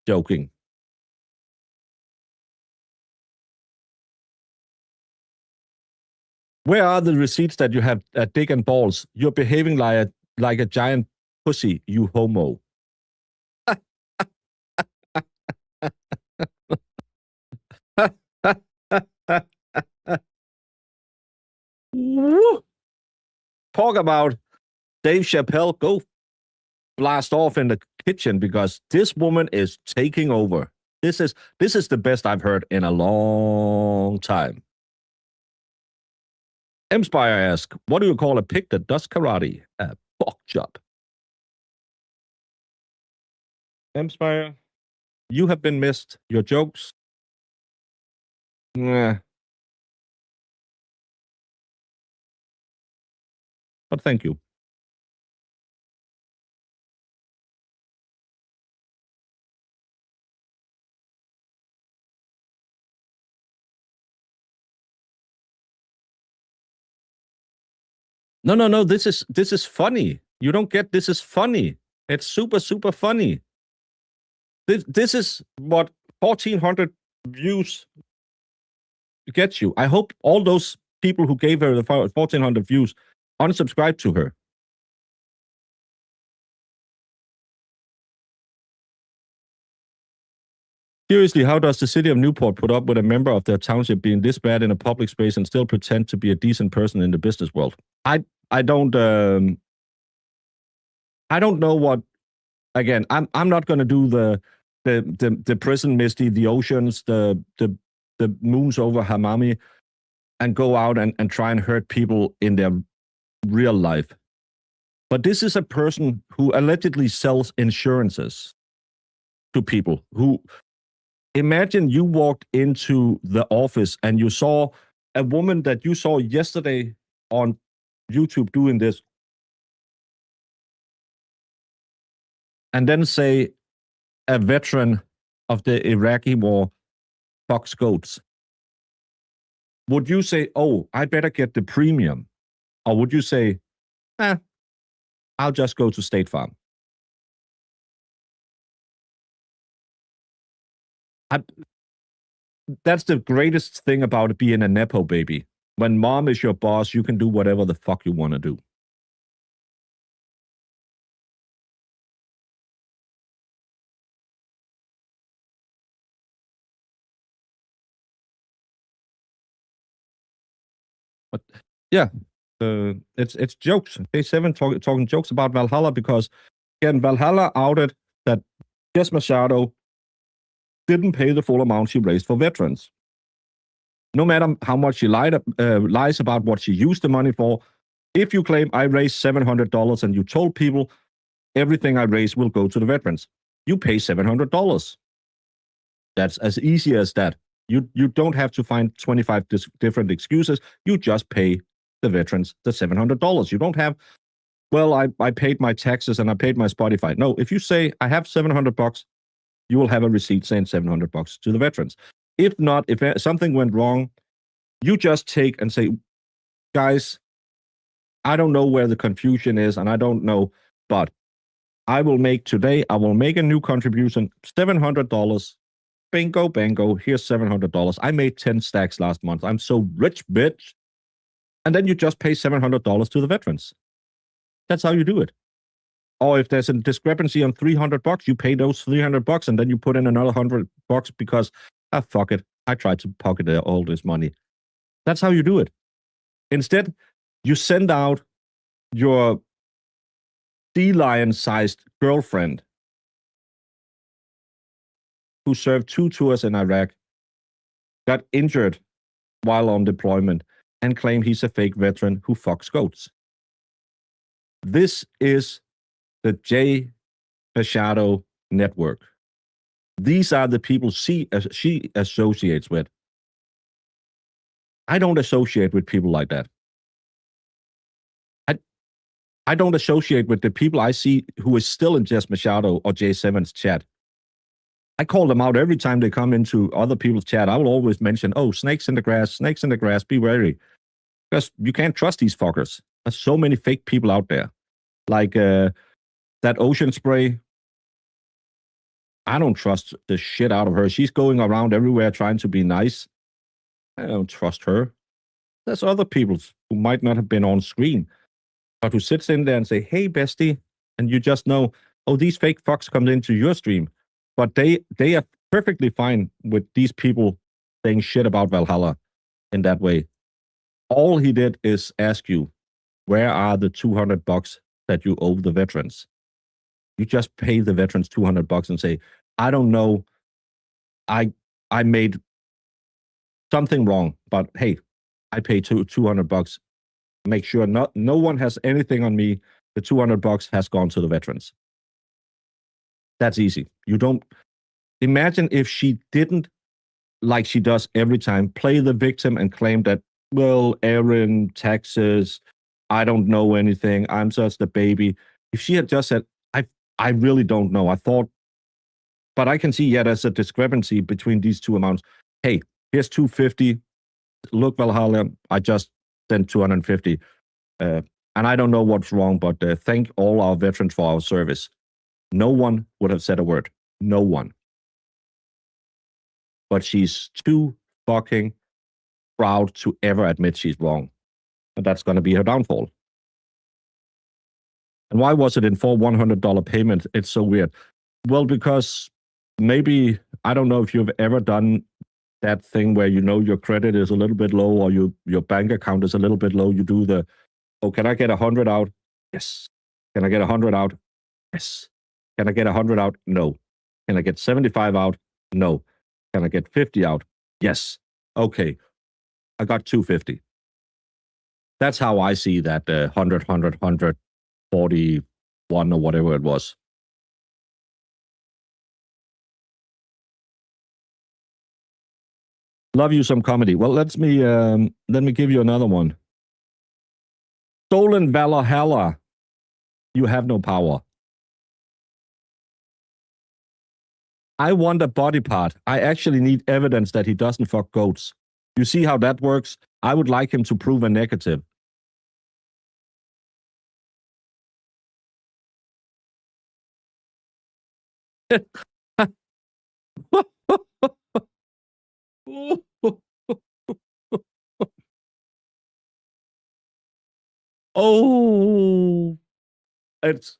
joking. Where are the receipts that you have dick and balls? You're behaving like a giant pussy, you homo. Talk about Dave Chappelle. Go blast off in the kitchen because this woman is taking over. This is the best I've heard in a long time. Empire asks, what do you call a pig that does karate? A pork chop. Empire, you have been missed. Your jokes, nah. But thank you. No. This is funny. You don't get this is funny. It's super funny. This is what 1,400 views gets you. I hope all those people who gave her the 1,400 views unsubscribe to her. Seriously, how does the city of Newport put up with a member of their township being this bad in a public space and still pretend to be a decent person in the business world? I don't know what. Again, I'm not going to do the prison misty, the oceans, the moons over Hamami, and go out and try and hurt people in their real life. But this is a person who allegedly sells insurances to people who. Imagine you walked into the office and you saw a woman that you saw yesterday on YouTube doing this. And then say a veteran of the Iraqi war fucks goats. Would you say, oh, I better get the premium? Or would you say, I'll just go to State Farm? That's the greatest thing about being a Nepo baby. When mom is your boss, you can do whatever the fuck you want to do. But yeah, it's jokes. Day 7 talking jokes about Valhalla because again, Valhalla outed that Jess Machado didn't pay the full amount she raised for veterans. No matter how much she lies about what she used the money for, if you claim I raised $700 and you told people everything I raised will go to the veterans, you pay $700. That's as easy as that. You don't have to find 25 different excuses. You just pay the veterans the $700. You don't have, well, I paid my taxes and I paid my Spotify. No, if you say I have $700, you will have a receipt saying $700 to the veterans. If not, if something went wrong, you just take and say, guys, I don't know where the confusion is and I don't know, but I will make a new contribution, $700. Bingo, bango, here's $700. I made 10 stacks last month. I'm so rich, bitch. And then you just pay $700 to the veterans. That's how you do it. Or if there's a discrepancy on $300, you pay those $300 and then you put in another $100 because, fuck it. I tried to pocket all this money. That's how you do it. Instead, you send out your sea lion-sized girlfriend who served 2 tours in Iraq, got injured while on deployment, and claim he's a fake veteran who fucks goats. This is the J. Machado network. These are the people she associates with. I don't associate with people like that. I don't associate with the people I see who is still in Jess Machado or J7's chat. I call them out every time they come into other people's chat. I will always mention, snakes in the grass, be wary. Because you can't trust these fuckers. There's so many fake people out there. Like that Ocean Spray. I don't trust the shit out of her. She's going around everywhere trying to be nice. I don't trust her. There's other people who might not have been on screen, but who sits in there and say, hey, bestie, and you just know, these fake fucks come into your stream. But they are perfectly fine with these people saying shit about Valhalla in that way. All he did is ask you, where are the $200 that you owe the veterans? You just pay the veterans $200 and say, I don't know, I made something wrong, but hey, I paid $200. Make sure no one has anything on me. The $200 has gone to the veterans. That's easy. You don't imagine if she didn't, like she does every time, play the victim and claim that, well, Aaron, Texas, I don't know anything. I'm just a baby. If she had just said, I really don't know. I thought, but I can see, there's a discrepancy between these two amounts. Hey, here's $250. Look, Valhalla, I just sent $250. And I don't know what's wrong, but thank all our veterans for our service. No one would have said a word. No one. But she's too fucking proud to ever admit she's wrong. And that's going to be her downfall. And why was it in 4 $100 payments? It's so weird. Well, because maybe, I don't know if you've ever done that thing where your credit is a little bit low or your bank account is a little bit low. You do the, can I get 100 out? Yes. Can I get 100 out? Yes. Can I get 100 out? No. Can I get 75 out? No. Can I get 50 out? Yes. Okay. I got 250. That's how I see that 100, 41 or whatever it was. Love you some comedy. Well, let me give you another one. Stolen Valhalla. You have no power. I want a body part. I actually need evidence that he doesn't fuck goats. You see how that works? I would like him to prove a negative. Oh, that's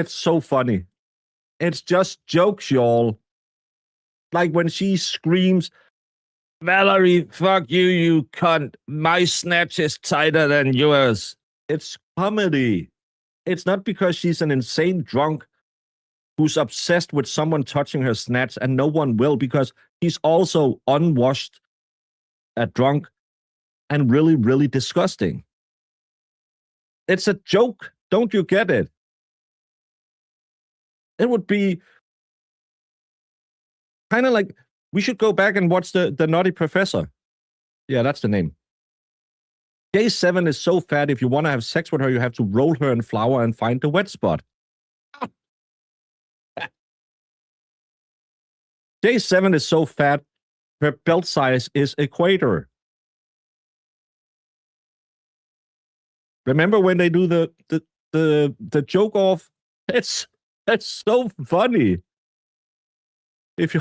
so funny. It's just jokes, y'all. Like when she screams, Valerie, fuck you, you cunt. My snatch is tighter than yours. It's comedy. It's not because she's an insane drunk who's obsessed with someone touching her snatch, and no one will, because he's also unwashed, a drunk, and really, really disgusting. It's a joke. Don't you get it? It would be kind of like, we should go back and watch the Naughty Professor. Yeah, that's the name. J7 is so fat, if you want to have sex with her, you have to roll her in flour and find the wet spot. J7 is so fat, her belt size is equator. Remember when they do the joke off? It's so funny. If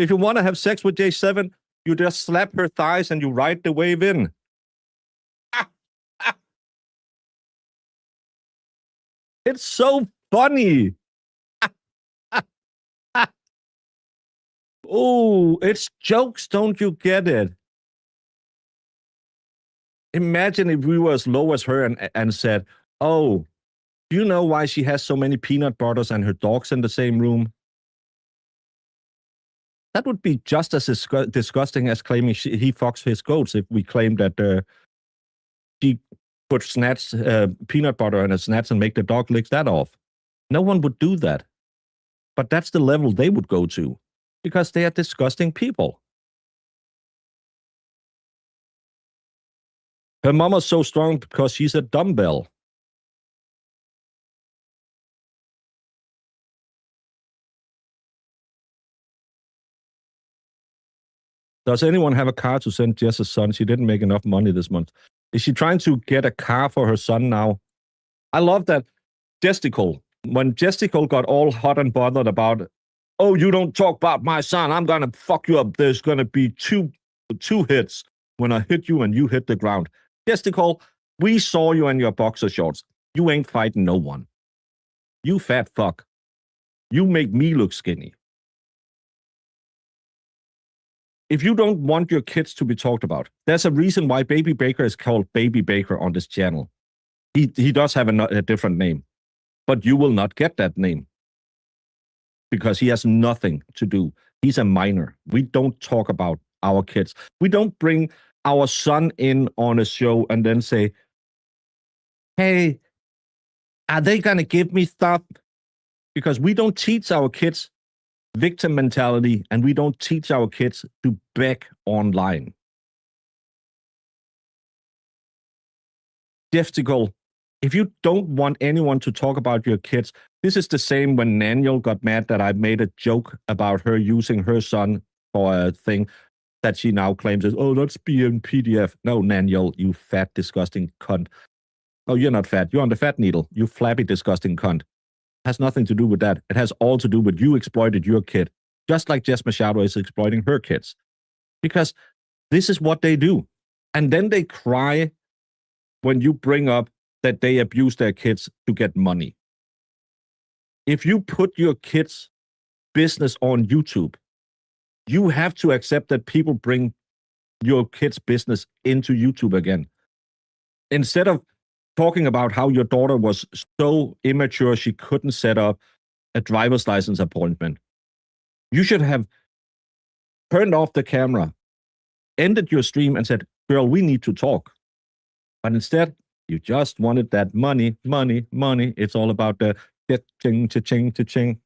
you want to have sex with J7, you just slap her thighs and you ride the wave in. It's so funny. Oh, it's jokes, don't you get it? Imagine if we were as low as her and said, oh, do you know why she has so many peanut butters and her dog's in the same room? That would be just as disgusting as claiming he fucks his goats if we claim that she put peanut butter in a snatch and make the dog lick that off. No one would do that. But that's the level they would go to, because they are disgusting people. Her mama's so strong because she's a dumbbell. Does anyone have a car to send Jess's son? She didn't make enough money this month. Is she trying to get a car for her son now? I love that Jesticle. When Jesticle got all hot and bothered about, oh, you don't talk about my son, I'm gonna fuck you up. There's gonna be two hits when I hit you and you hit the ground. Jesticle, we saw you in your boxer shorts. You ain't fighting no one. You fat fuck. You make me look skinny. If you don't want your kids to be talked about, there's a reason why Baby Baker is called Baby Baker on this channel. He does have a different name, but you will not get that name because he has nothing to do. He's a minor. We don't talk about our kids. We don't bring our son in on a show and then say, hey, are they going to give me stuff? Because we don't teach our kids victim mentality, and we don't teach our kids to beg online. Difficult. If you don't want anyone to talk about your kids, this is the same when Naniel got mad that I made a joke about her using her son for a thing that she now claims is, oh, that's being PDF. No, Naniel, you fat, disgusting cunt. Oh, you're not fat. You're on the fat needle. You flappy, disgusting cunt. Has nothing to do with that. It has all to do with you exploited your kid, just like Jess Machado is exploiting her kids. Because this is what they do. And then they cry when you bring up that they abuse their kids to get money. If you put your kids' business on YouTube, you have to accept that people bring your kids' business into YouTube again. Instead of talking about how your daughter was so immature she couldn't set up a driver's license appointment, you should have turned off the camera, ended your stream, and said, girl, we need to talk. But instead, you just wanted that money, money, money. It's all about the cha-ching, cha-ching, cha-ching.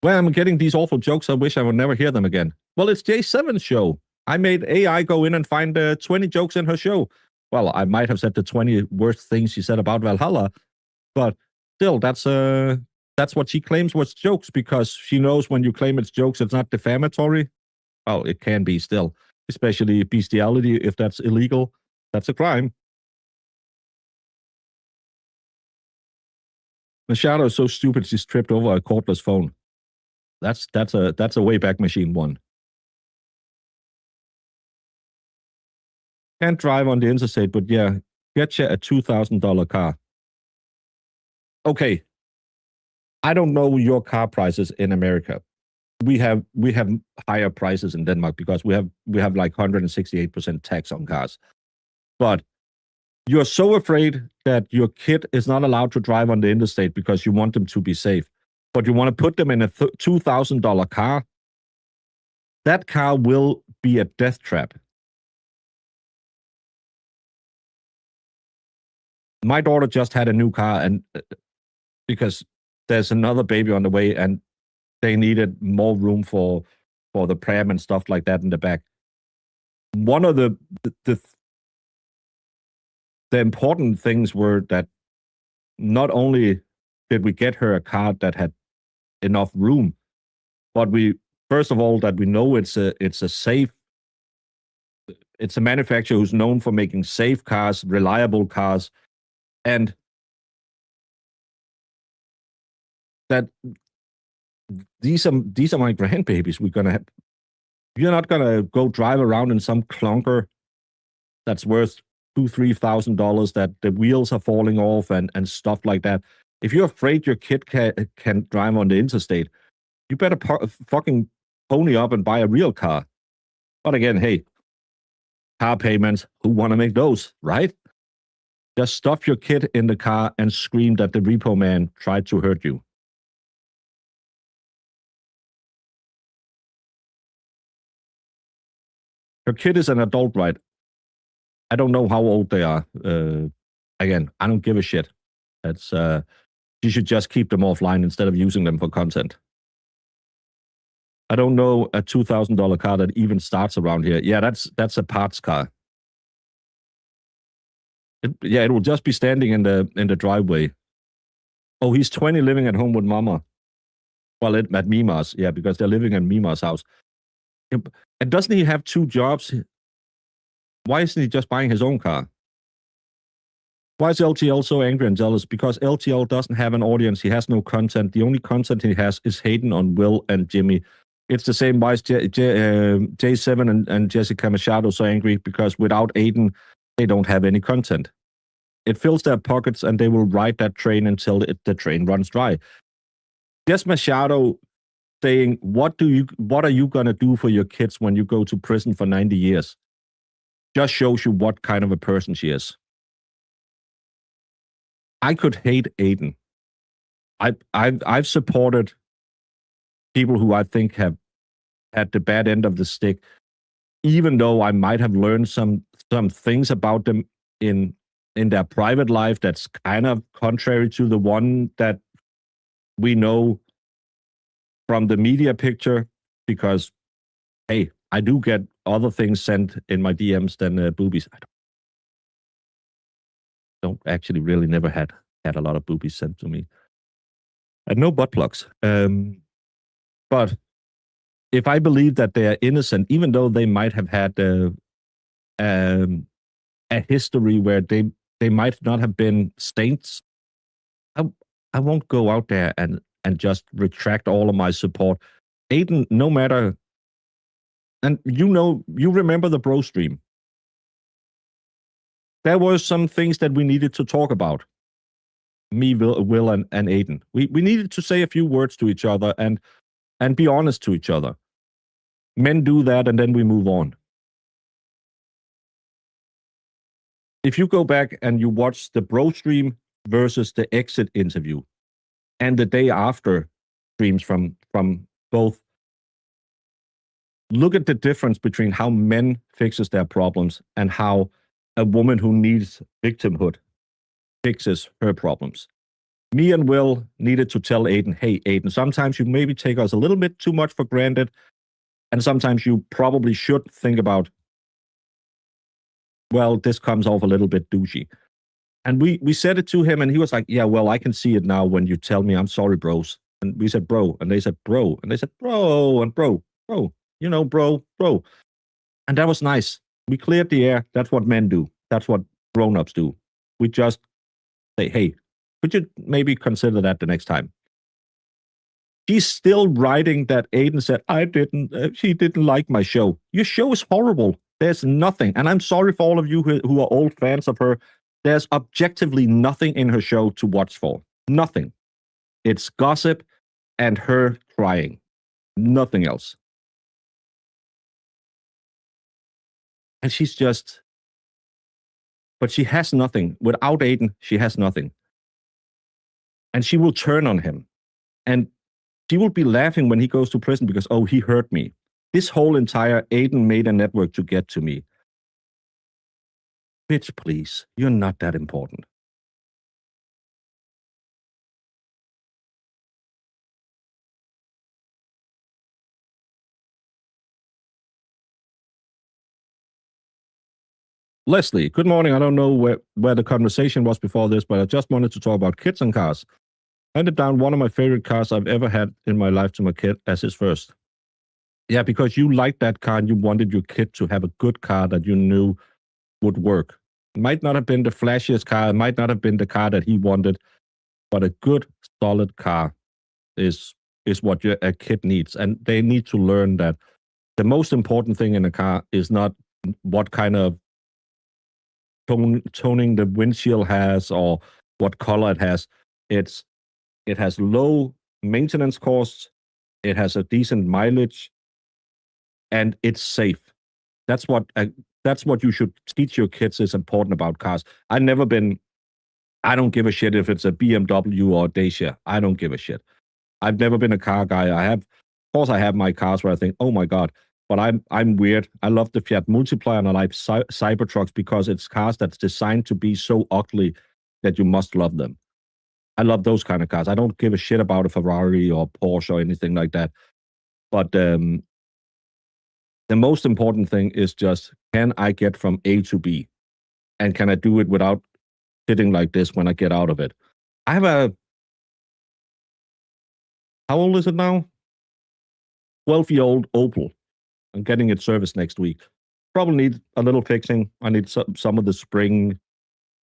Well, I'm getting these awful jokes. I wish I would never hear them again. Well, it's J7's show. I made AI go in and find 20 jokes in her show. Well, I might have said the 20 worst things she said about Valhalla, but still, that's what she claims was jokes, because she knows when you claim it's jokes, it's not defamatory. Well, it can be still, especially bestiality. If that's illegal, that's a crime. Machado is so stupid she's tripped over a cordless phone. That's a Wayback Machine one. Can't drive on the interstate, but yeah, get you a $2,000 car. Okay, I don't know your car prices in America, we have higher prices in Denmark because we have like 168% tax on cars. But you're so afraid that your kid is not allowed to drive on the interstate because you want them to be safe, but you want to put them in a $2,000 car. That car will be a death trap. My daughter just had a new car, and because there's another baby on the way, and they needed more room for the pram and stuff like that in the back. One of the important things were that not only did we get her a car that had enough room, but first of all that we know it's a manufacturer who's known for making safe cars, reliable cars, and that these are my grandbabies. You're not gonna go drive around in some clunker that's worth $2,000-$3,000 that the wheels are falling off and stuff like that. If you're afraid your kid can drive on the interstate, you better fucking pony up and buy a real car. But again, hey, car payments, who want to make those, right? Just stuff your kid in the car and scream that the repo man tried to hurt you. Her kid is an adult, right? I don't know how old they are. Again, I don't give a shit. That's you should just keep them offline instead of using them for content. I don't know a $2,000 car that even starts around here. Yeah, that's a parts car. It will just be standing in the driveway. Oh, he's 20 living at home with mama. Well, at Mima's, yeah, because they're living in Mima's house. And doesn't he have 2 jobs? Why isn't he just buying his own car? Why is LTL so angry and jealous? Because LTL doesn't have an audience. He has no content. The only content he has is hating on Will and Jimmy. It's the same why is J7 and Jessica Machado so angry, because without Aiden, they don't have any content. It fills their pockets and they will ride that train until the train runs dry. Jess Machado saying, what are you going to do for your kids when you go to prison for 90 years? Just shows you what kind of a person she is. I could hate Aiden. I've supported people who I think have had the bad end of the stick, even though I might have learned some things about them in their private life that's kind of contrary to the one that we know from the media picture, because hey, I do get other things sent in my DMs than boobies. I don't actually really never had a lot of boobies sent to me. And no butt plugs. But if I believe that they are innocent, even though they might have had a history where they might not have been saints, I won't go out there and just retract all of my support. Aiden, no matter, and you remember the bro stream. There were some things that we needed to talk about. Me, Will, and Aiden. We needed to say a few words to each other and be honest to each other. Men do that and then we move on. If you go back and you watch the bro stream versus the exit interview and the day after streams from both, look at the difference between how men fixes their problems and how a woman who needs victimhood fixes her problems. Me and Will needed to tell Aiden, hey, Aiden, sometimes you maybe take us a little bit too much for granted, and sometimes you probably should think about, well, this comes off a little bit douchey. And we said it to him, and he was like, yeah, well, I can see it now when you tell me. I'm sorry, bros. And we said, bro. And they said, bro. And they said, bro. And bro. You know, bro. And that was nice. We cleared the air. That's what men do. That's what grown-ups do. We just say, hey, could you maybe consider that the next time? She's still writing that Aiden said, she didn't like my show. Your show is horrible. There's nothing. And I'm sorry for all of you who are old fans of her. There's objectively nothing in her show to watch for. Nothing. It's gossip and her crying. Nothing else. And she's just, but she has nothing. Without Aiden, she has nothing. And she will turn on him. And she will be laughing when he goes to prison because, oh, he hurt me. This whole entire Aiden made a network to get to me. Bitch, please. You're not that important. Leslie, good morning. I don't know where the conversation was before this, but I just wanted to talk about kids and cars. I handed down one of my favorite cars I've ever had in my life to my kid as his first. Yeah, because you liked that car and you wanted your kid to have a good car that you knew would work. It might not have been the flashiest car, it might not have been the car that he wanted, but a good, solid car is what a kid needs. And they need to learn that the most important thing in a car is not what kind of toning the windshield has or what color it has. It has low maintenance costs, it has a decent mileage, and it's safe. That's what you should teach your kids is important about cars. I don't give a shit if it's a BMW or a Dacia. I don't give a shit. I've never been a car guy. Of course, I have my cars where I think, oh my god, but I'm weird. I love the Fiat Multiplier and I like Cybertrucks because it's cars that's designed to be so ugly that you must love them. I love those kind of cars. I don't give a shit about a Ferrari or Porsche or anything like that. But the most important thing is just, can I get from A to B? And can I do it without sitting like this when I get out of it? I have how old is it now? 12-year-old Opel. I'm getting it serviced next week. Probably need a little fixing. I need some of the spring.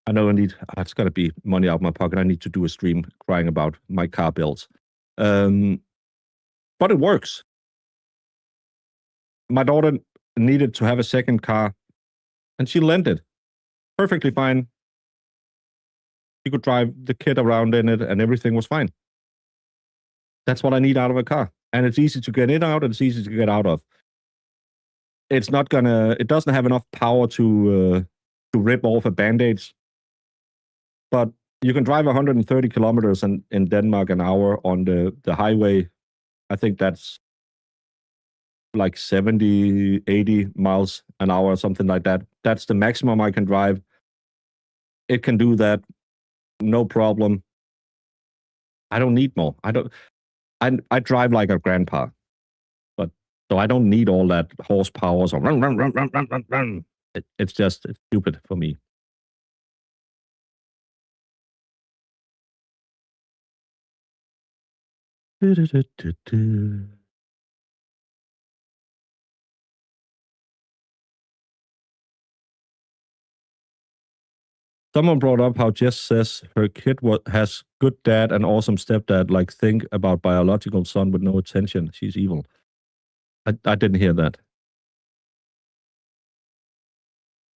I know it's got to be money out of my pocket. I need to do a stream crying about my car bills. But it works. My daughter needed to have a second car, and she lent it. Perfectly fine. She could drive the kid around in it, and everything was fine. That's what I need out of a car. And it's easy to get in out, and it's easy to get out of. It doesn't have enough power to rip off a Band-Aid. But you can drive 130 kilometers in Denmark an hour on the highway. I think that's like 70, 80 miles an hour or something like that. That's the maximum I can drive. It can do that. No problem. I don't need more. I drive like a grandpa. So I don't need all that horsepower. So run, run, run, run, run, run, run. It's stupid for me. Someone brought up how Jess says her kid has good dad and awesome stepdad. Like, think about biological son with no attention. She's evil. I didn't hear that.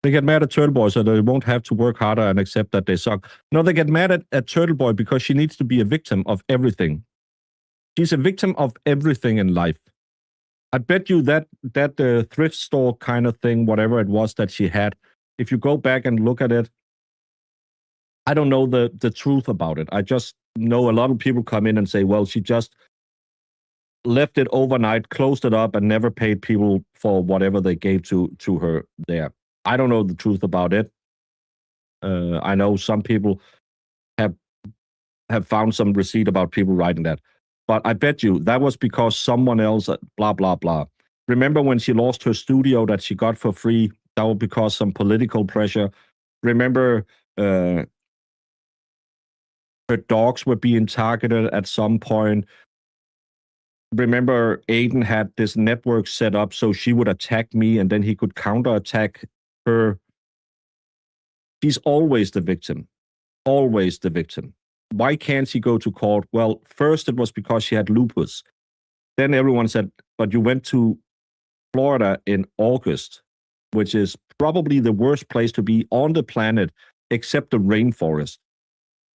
They get mad at Turtle Boy so they won't have to work harder and accept that they suck. No, they get mad at Turtle Boy because she needs to be a victim of everything. She's a victim of everything in life. I bet you that thrift store kind of thing, whatever it was that she had, if you go back and look at it, I don't know the truth about it. I just know a lot of people come in and say, well, she just left it overnight, closed it up, and never paid people for whatever they gave to her there. I don't know the truth about it. I know some people have found some receipt about people writing that. But I bet you that was because someone else, blah, blah, blah. Remember when she lost her studio that she got for free? That was because some political pressure. Remember her dogs were being targeted at some point. Remember Aiden had this network set up so she would attack me and then he could counterattack her. She's always the victim. Always the victim. Why can't she go to court? Well, first it was because she had lupus. Then everyone said, but you went to Florida in August, which is probably the worst place to be on the planet, except the rainforest,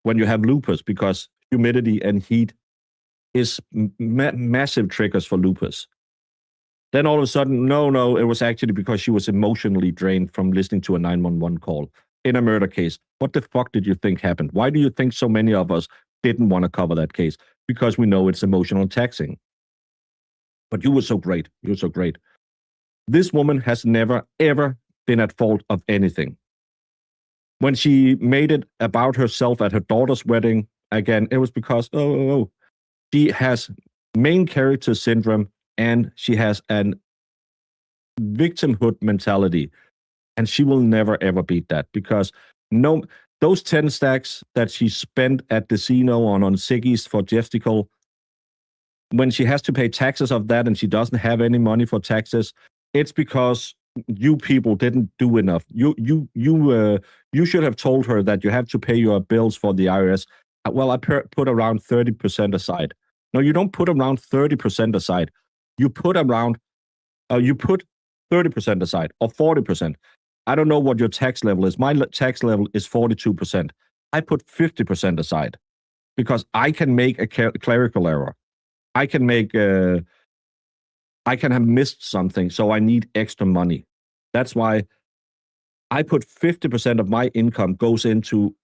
when you have lupus, because humidity and heat is massive triggers for lupus. Then all of a sudden, no, it was actually because she was emotionally drained from listening to a 911 call in a murder case. What the fuck did you think happened? Why do you think so many of us didn't want to cover that case? Because we know it's emotional taxing. But you were so great. You were so great. This woman has never, ever been at fault of anything. When she made it about herself at her daughter's wedding, again, it was because, she has main character syndrome and she has an victimhood mentality. And she will never, ever beat that because no, those 10 stacks that she spent at the casino on Siggy's for Jesticle, when she has to pay taxes of that and she doesn't have any money for taxes, it's because you people didn't do enough. You should have told her that you have to pay your bills for the IRS. Well, I put around 30% aside. No, you don't put around 30% aside. You put 30% aside or 40%. I don't know what your tax level is. My tax level is 42%. I put 50% aside because I can make a clerical error. I can have missed something, so I need extra money. That's why I put 50% of my income goes into.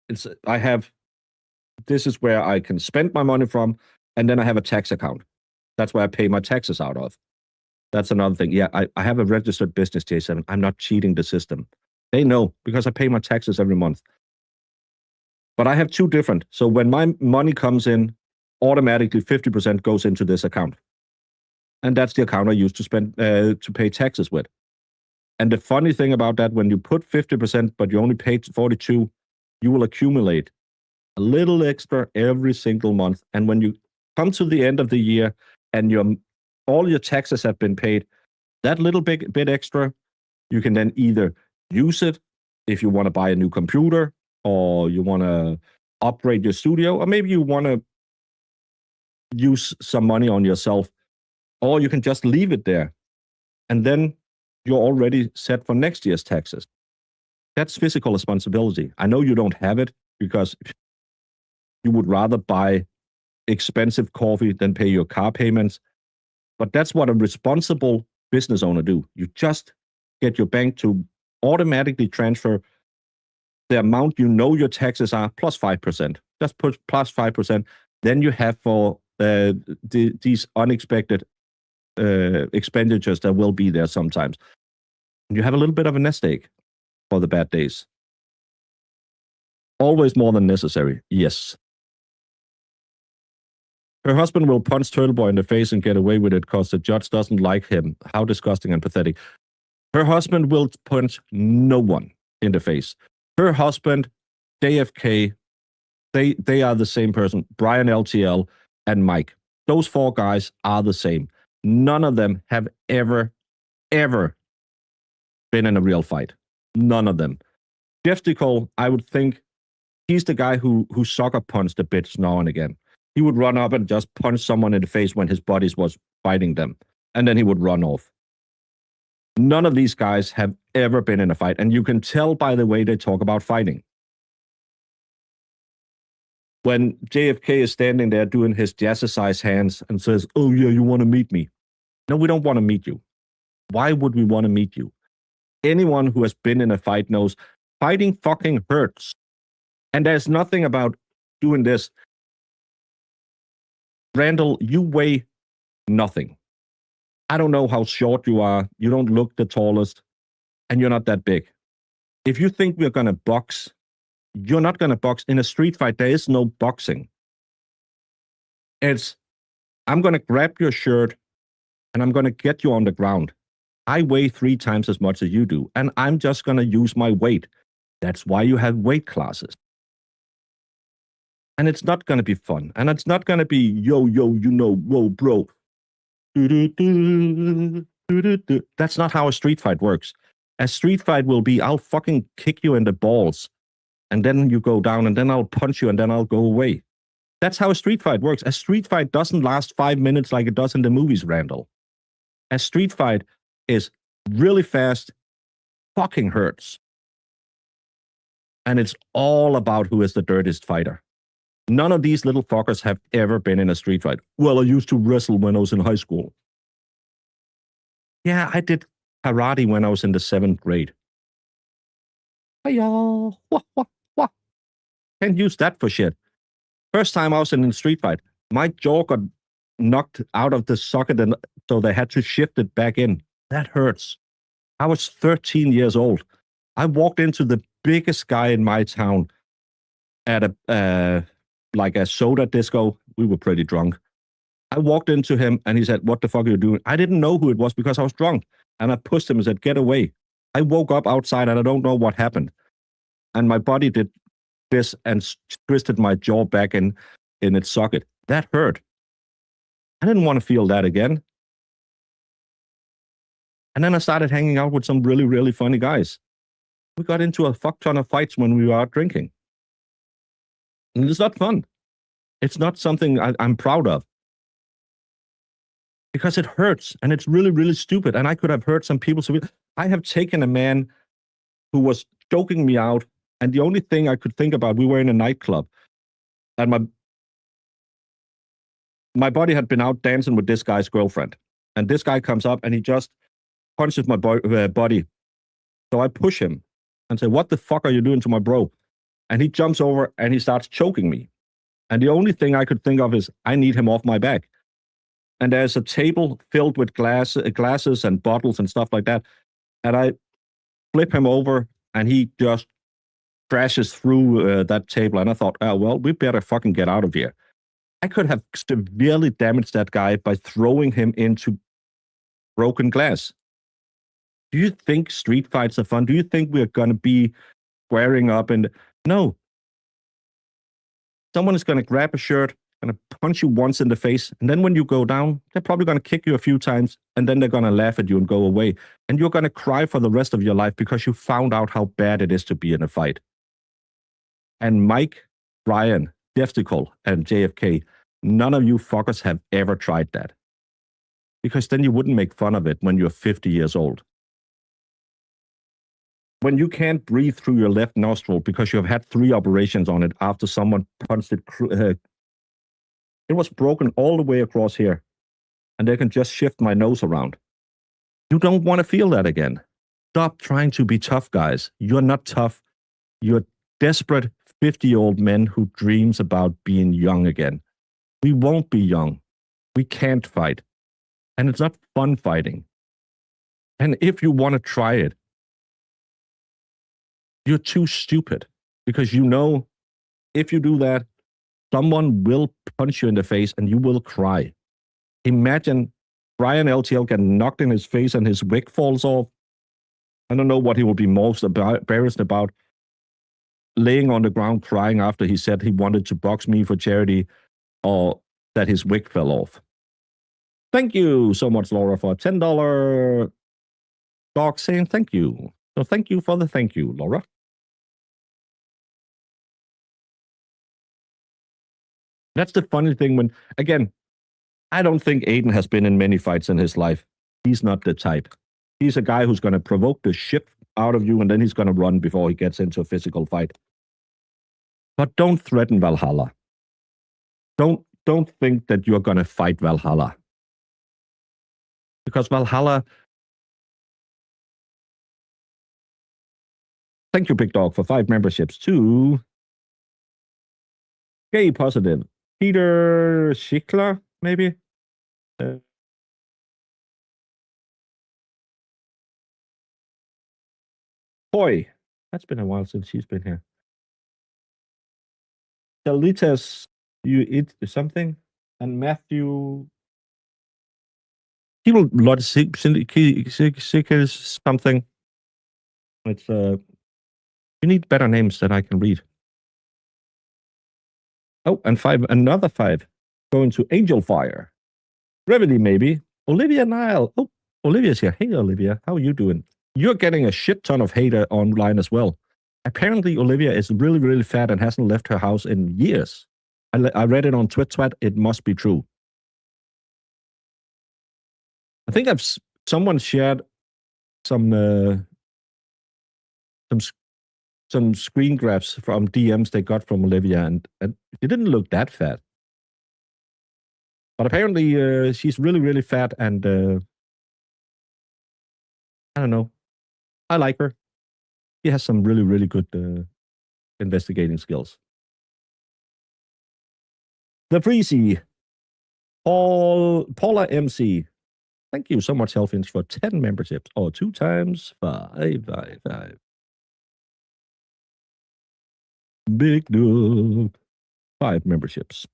This is where I can spend my money from, and then I have a tax account. That's where I pay my taxes out of. That's another thing. Yeah, I have a registered business, J7. I'm not cheating the system. They know because I pay my taxes every month. But I have two different. So when my money comes in, automatically 50% goes into this account. And that's the account I use to spend to pay taxes with. And the funny thing about that, when you put 50%, but you only paid 42, you will accumulate a little extra every single month. And when you come to the end of the year and all your taxes have been paid, that little bit extra, you can then either use it if you want to buy a new computer or you want to upgrade your studio, or maybe you want to use some money on yourself, or you can just leave it there. And then you're already set for next year's taxes. That's fiscal responsibility. I know you don't have it because you would rather buy expensive coffee than pay your car payments. But that's what a responsible business owner do. You just get your bank to automatically transfer the amount you know your taxes are plus 5%. Just put plus 5%. Then you have for these unexpected expenditures that will be there sometimes. You have a little bit of a nest egg for the bad days. Always more than necessary, yes. Her husband will punch Turtle Boy in the face and get away with it because the judge doesn't like him. How disgusting and pathetic. Her husband will punch no one in the face. Her husband, JFK, they are the same person. Brian LTL and Mike. Those four guys are the same. None of them have ever been in a real fight. None of them. Jeff Nicole, I would think he's the guy who sucker punched a bitch now and again. He would run up and just punch someone in the face when his buddies was fighting them, and then he would run off. None of these guys have ever been in a fight, and you can tell by the way they talk about fighting. When JFK is standing there doing his jazzercise hands and says, "Oh yeah, you want to meet me?" No, we don't want to meet you. Why would we want to meet you? Anyone who has been in a fight knows fighting fucking hurts. And there's nothing about doing this. Randall, you weigh nothing. I don't know how short you are. You don't look the tallest. And you're not that big. If you think we're going to box, you're not going to box. In a street fight, there is no boxing. I'm going to grab your shirt and I'm going to get you on the ground. I weigh 3 times as much as you do, and I'm just going to use my weight. That's why you have weight classes. And it's not going to be fun. And it's not going to be, yo, whoa, bro. That's not how a street fight works. A street fight will be, I'll fucking kick you in the balls. And then you go down, and then I'll punch you, and then I'll go away. That's how a street fight works. A street fight doesn't last 5 minutes like it does in the movies, Randall. A street fight is really fast, fucking hurts. And it's all about who is the dirtiest fighter. None of these little fuckers have ever been in a street fight. Well, I used to wrestle when I was in high school. Yeah, I did karate when I was in the 7th grade. Hiya. Wah, wah, wah. Can't use that for shit. First time I was in a street fight, my jaw got knocked out of the socket, and so they had to shift it back in. That hurts. I was 13 years old. I walked into the biggest guy in my town at a like a soda disco. We were pretty drunk. I walked into him and he said, "What the fuck are you doing?" I didn't know who it was because I was drunk. And I pushed him and said, "Get away." I woke up outside and I don't know what happened. And my body did this and twisted my jaw back in its socket. That hurt. I didn't want to feel that again. And then I started hanging out with some really, really funny guys. We got into a fuck ton of fights when we were out drinking. And it's not fun. It's not something I'm proud of. Because it hurts and it's really, really stupid. And I could have hurt some people. So I have taken a man who was choking me out. And the only thing I could think about, we were in a nightclub. And my buddy had been out dancing with this guy's girlfriend. And this guy comes up and he just punches my body. So I push him and say, "What the fuck are you doing to my bro?" And he jumps over and he starts choking me. And the only thing I could think of is, I need him off my back. And there's a table filled with glasses and bottles and stuff like that. And I flip him over and he just crashes through that table. And I thought, oh, well, we better fucking get out of here. I could have severely damaged that guy by throwing him into broken glass. Do you think street fights are fun? Do you think we're going to be squaring up? And no. Someone is going to grab a shirt, going to punch you once in the face, and then when you go down, they're probably going to kick you a few times, and then they're going to laugh at you and go away. And you're going to cry for the rest of your life because you found out how bad it is to be in a fight. And Mike, Brian, Deftical, and JFK, none of you fuckers have ever tried that. Because then you wouldn't make fun of it when you're 50 years old. When you can't breathe through your left nostril because you have had 3 operations on it after someone punched it, it was broken all the way across here, and they can just shift my nose around. You don't want to feel that again. Stop trying to be tough, guys. You're not tough. You're desperate 50-year-old men who dreams about being young again. We won't be young. We can't fight. And it's not fun fighting. And if you want to try it, you're too stupid, because you know if you do that, someone will punch you in the face and you will cry. Imagine Brian LTL getting knocked in his face and his wig falls off. I don't know what he will be most embarrassed about. Laying on the ground crying after he said he wanted to box me for charity, or that his wig fell off. Thank you so much, Laura, for a $10 dog saying thank you. So thank you for the thank you, Laura. That's the funny thing when, again, I don't think Aiden has been in many fights in his life. He's not the type. He's a guy who's going to provoke the shit out of you and then he's going to run before he gets into a physical fight. But don't threaten Valhalla. Don't think that you're going to fight Valhalla. Because Valhalla... Thank you, Big Dog, for 5 memberships to Gay Positive. Peter Schickler, maybe? Boy, that's been a while since she's been here. Delitas, you eat something? And Matthew... He will lot something. It's you need better names that I can read. Oh, and another 5 going to Angel Fire. Remedy, maybe. Olivia Nile. Oh, Olivia's here. Hey, Olivia. How are you doing? You're getting a shit ton of hate online as well. Apparently, Olivia is really, really fat and hasn't left her house in years. I read it on Twit. It must be true. I think someone shared some some screen grabs from DMs they got from Olivia, and she didn't look that fat. But apparently, she's really, really fat, and I don't know. I like her. She has some really, really good investigating skills. The Freezy, Paula MC. Thank you so much, Helfins, for 10 memberships. Or 2 times 5. Big dog. 5 memberships.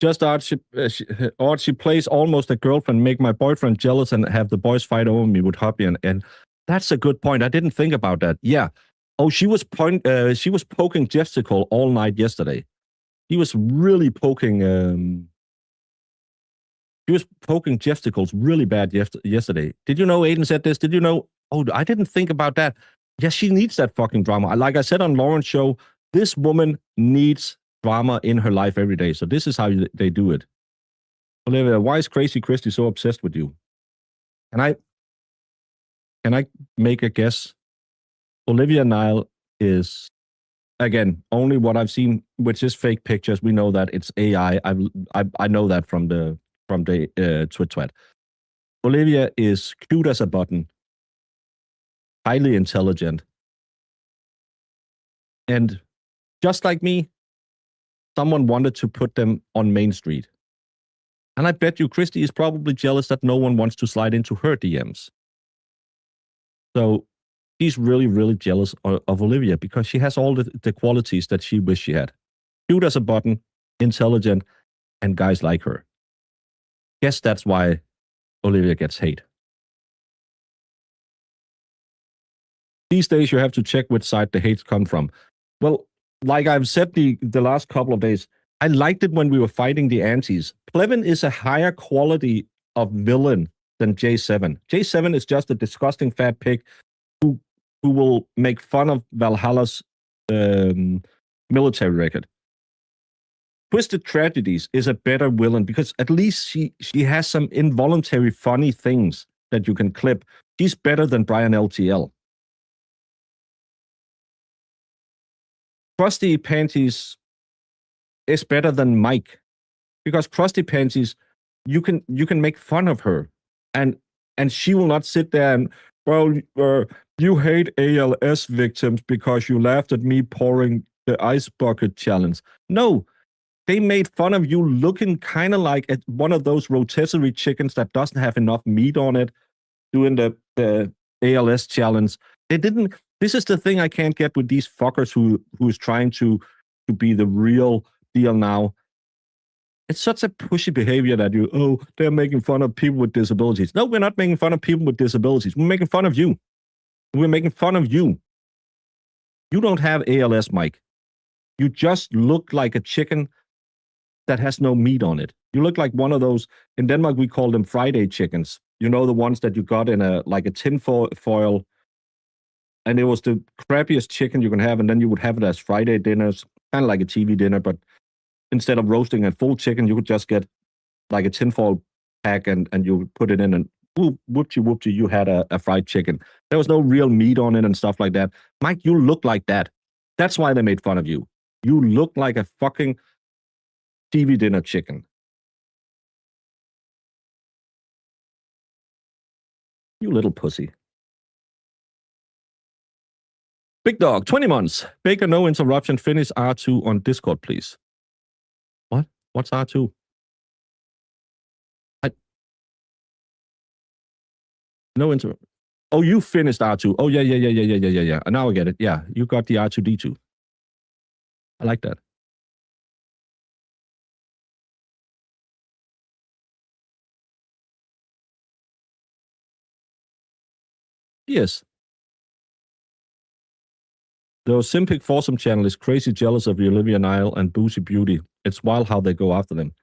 Just she plays almost a girlfriend, make my boyfriend jealous and have the boys fight over me with hobby. And that's a good point. I didn't think about that. Yeah. Oh, she was poking Jessica all night yesterday. He was really poking Jessicals really bad yesterday. Did you know Aiden said this? Did you know? Oh, I didn't think about that. Yeah, she needs that fucking drama. Like I said on Lauren's show, this woman needs drama in her life every day. So this is how they do it. Olivia, why is Crazy Christy so obsessed with you? Can I make a guess? Olivia Nile is, again, only what I've seen, which is fake pictures. We know that it's AI. I know that from the tweet. Olivia is cute as a button, highly intelligent, and just like me, someone wanted to put them on Main Street. And I bet you Christy is probably jealous that no one wants to slide into her DMs. So she's really, really jealous of Olivia because she has all the qualities that she wished she had. Cute as a button, intelligent, and guys like her. Guess that's why Olivia gets hate. These days, you have to check which side the hates come from. Well, like I've said the last couple of days, I liked it when we were fighting the antis. Plevin is a higher quality of villain than J7. J7 is just a disgusting fat pig who will make fun of Valhalla's military record. Twisted Tragedies is a better villain because at least she has some involuntary funny things that you can clip. She's better than Brian LTL. Krusty Panties is better than Mike because Krusty Panties, you can make fun of her, and she will not sit there and, well, you hate ALS victims because you laughed at me pouring the ice bucket challenge. No, they made fun of you looking kind of like one of those rotisserie chickens that doesn't have enough meat on it doing the ALS challenge. They didn't. This is the thing I can't get with these fuckers who's trying to be the real deal now. It's such a pushy behavior that they're making fun of people with disabilities. No, we're not making fun of people with disabilities. We're making fun of you. We're making fun of you. You don't have ALS, Mike. You just look like a chicken that has no meat on it. You look like one of those, in Denmark we call them Friday chickens. You know, the ones that you got in a tin foil, and it was the crappiest chicken you can have, and then you would have it as Friday dinners, kind of like a TV dinner, but instead of roasting a full chicken, you could just get like a tinfoil pack and you put it in, and whoopsie, you had a fried chicken. There was no real meat on it and stuff like that. Mike, you look like that. That's why they made fun of you. You look like a fucking TV dinner chicken. You little pussy. Big Dog, 20 months. Baker, no interruption. Finish R2 on Discord, please. What? What's R2? No interruption. Oh, you finished R2. Oh, yeah. Now I get it. Yeah, you got the R2D2. I like that. Yes. The Ozempic foursome channel is crazy jealous of Olivia Nile and Boosie Beauty. It's wild how they go after them.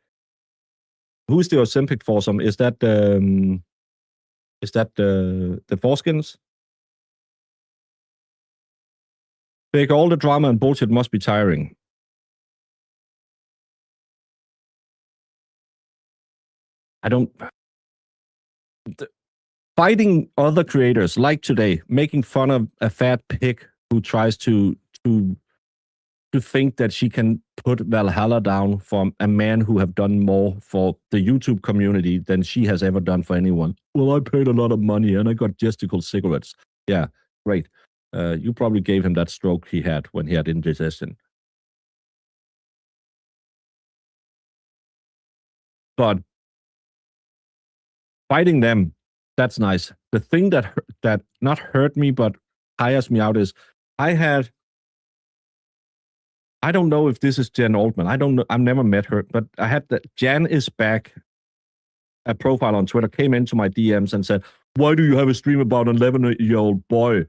Who's the Ozempic foursome? Is that the foreskins? Big, all the drama and bullshit must be tiring. I don't. Fighting other creators like today, making fun of a fat pig who tries to think that she can put Valhalla down for a man who have done more for the YouTube community than she has ever done for anyone. Well, I paid a lot of money and I got gesticle cigarettes. Yeah, great. You probably gave him that stroke he had when he had indigestion. But fighting them, that's nice. The thing that not hurt me but tires me out is I don't know if this is Jen Altman. I don't know. I've never met her, but I had that Jan is back. A profile on Twitter came into my DMs and said, "Why do you have a stream about an 11-year-old boy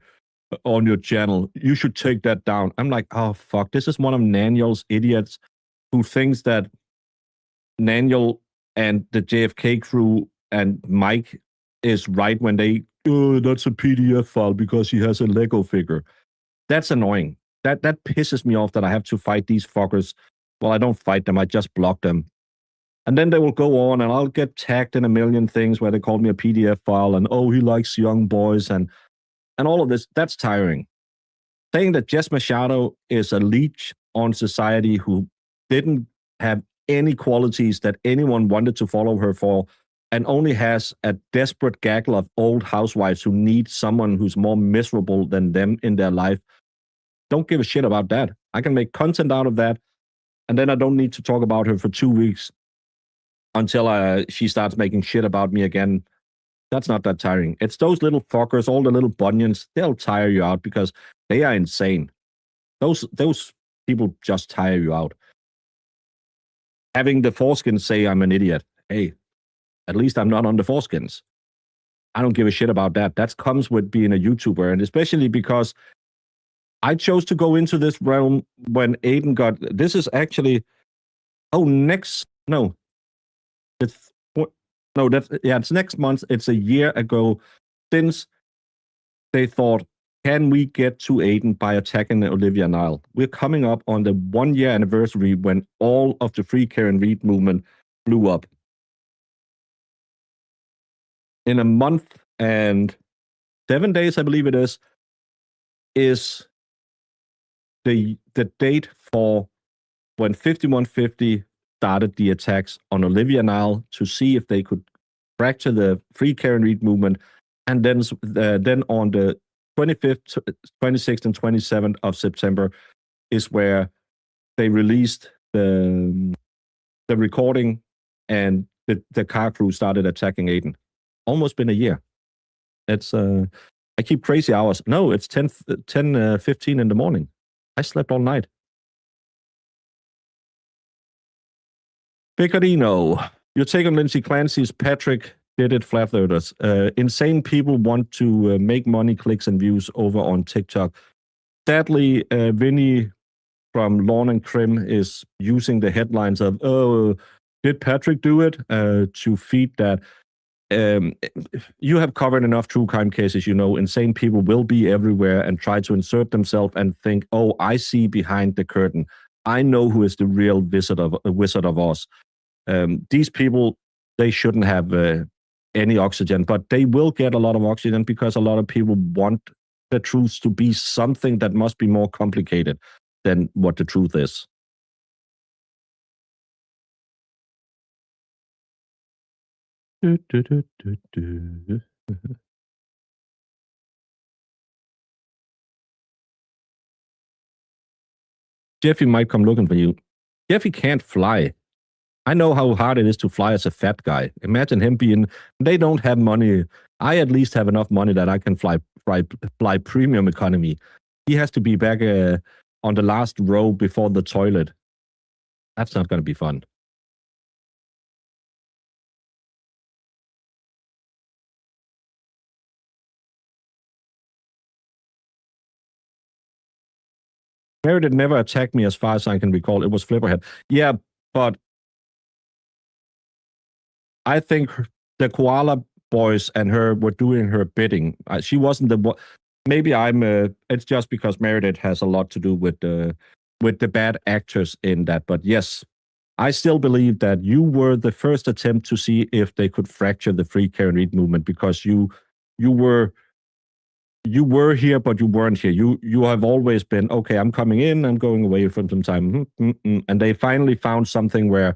on your channel? You should take that down." I'm like, oh fuck, this is one of Naniel's idiots who thinks that Naniel and the JFK crew and Mike is right when they, oh, that's a PDF file because he has a Lego figure. That's annoying. That pisses me off that I have to fight these fuckers. Well, I don't fight them, I just block them. And then they will go on and I'll get tagged in a million things where they call me a PDF file and, oh, he likes young boys and all of this. That's tiring. Saying that Jess Machado is a leech on society who didn't have any qualities that anyone wanted to follow her for and only has a desperate gaggle of old housewives who need someone who's more miserable than them in their life. Don't give a shit about that. I can make content out of that, and then I don't need to talk about her for 2 weeks until she starts making shit about me again. That's not that tiring. It's those little fuckers, all the little bunions, they'll tire you out because they are insane. Those people just tire you out. Having the foreskins say I'm an idiot. Hey, at least I'm not on the foreskins. I don't give a shit about that. That comes with being a YouTuber, and especially because I chose to go into this realm when Aiden got. This is actually. Oh, it's next month. It's a year ago since they thought, can we get to Aiden by attacking Olivia Nile? We're coming up on the 1-year anniversary when all of the Free Karen Reed movement blew up. In a month and 7 days, I believe it is the date for when 5150 started the attacks on Olivia Nile to see if they could fracture the Free Karen Reed movement, and then on the 25th, 26th, and 27th of September is where they released the recording, and the car crew started attacking Aiden. Almost been a year. It's I keep crazy hours. No, it's 10:15 in the morning. I slept all night. Picadino, your take on Lindsay Clancy's Patrick did it flat earthers. Insane people want to make money, clicks, and views over on TikTok. Sadly, Vinny from Lawn and Crim is using the headlines of, oh, did Patrick do it? To feed that. You have covered enough true crime cases, you know, insane people will be everywhere and try to insert themselves and think, oh, I see behind the curtain. I know who is the real Wizard of Oz. These people, they shouldn't have any oxygen, but they will get a lot of oxygen because a lot of people want the truth to be something that must be more complicated than what the truth is. Jeffy might come looking for you. Jeffy can't fly. I know how hard it is to fly as a fat guy. Imagine him they don't have money. I at least have enough money that I can fly premium economy. He has to be back on the last row before the toilet. That's not going to be fun. Meredith never attacked me as far as I can recall. It was Flipperhead. Yeah, but I think the Koala boys and her were doing her bidding. She wasn't the one. Maybe I'm. It's just because Meredith has a lot to do with the bad actors in that. But yes, I still believe that you were the first attempt to see if they could fracture the Free Karen Reed movement, because you were here, but you weren't here. You have always been, okay, I'm coming in, I'm going away from some time. And they finally found something where,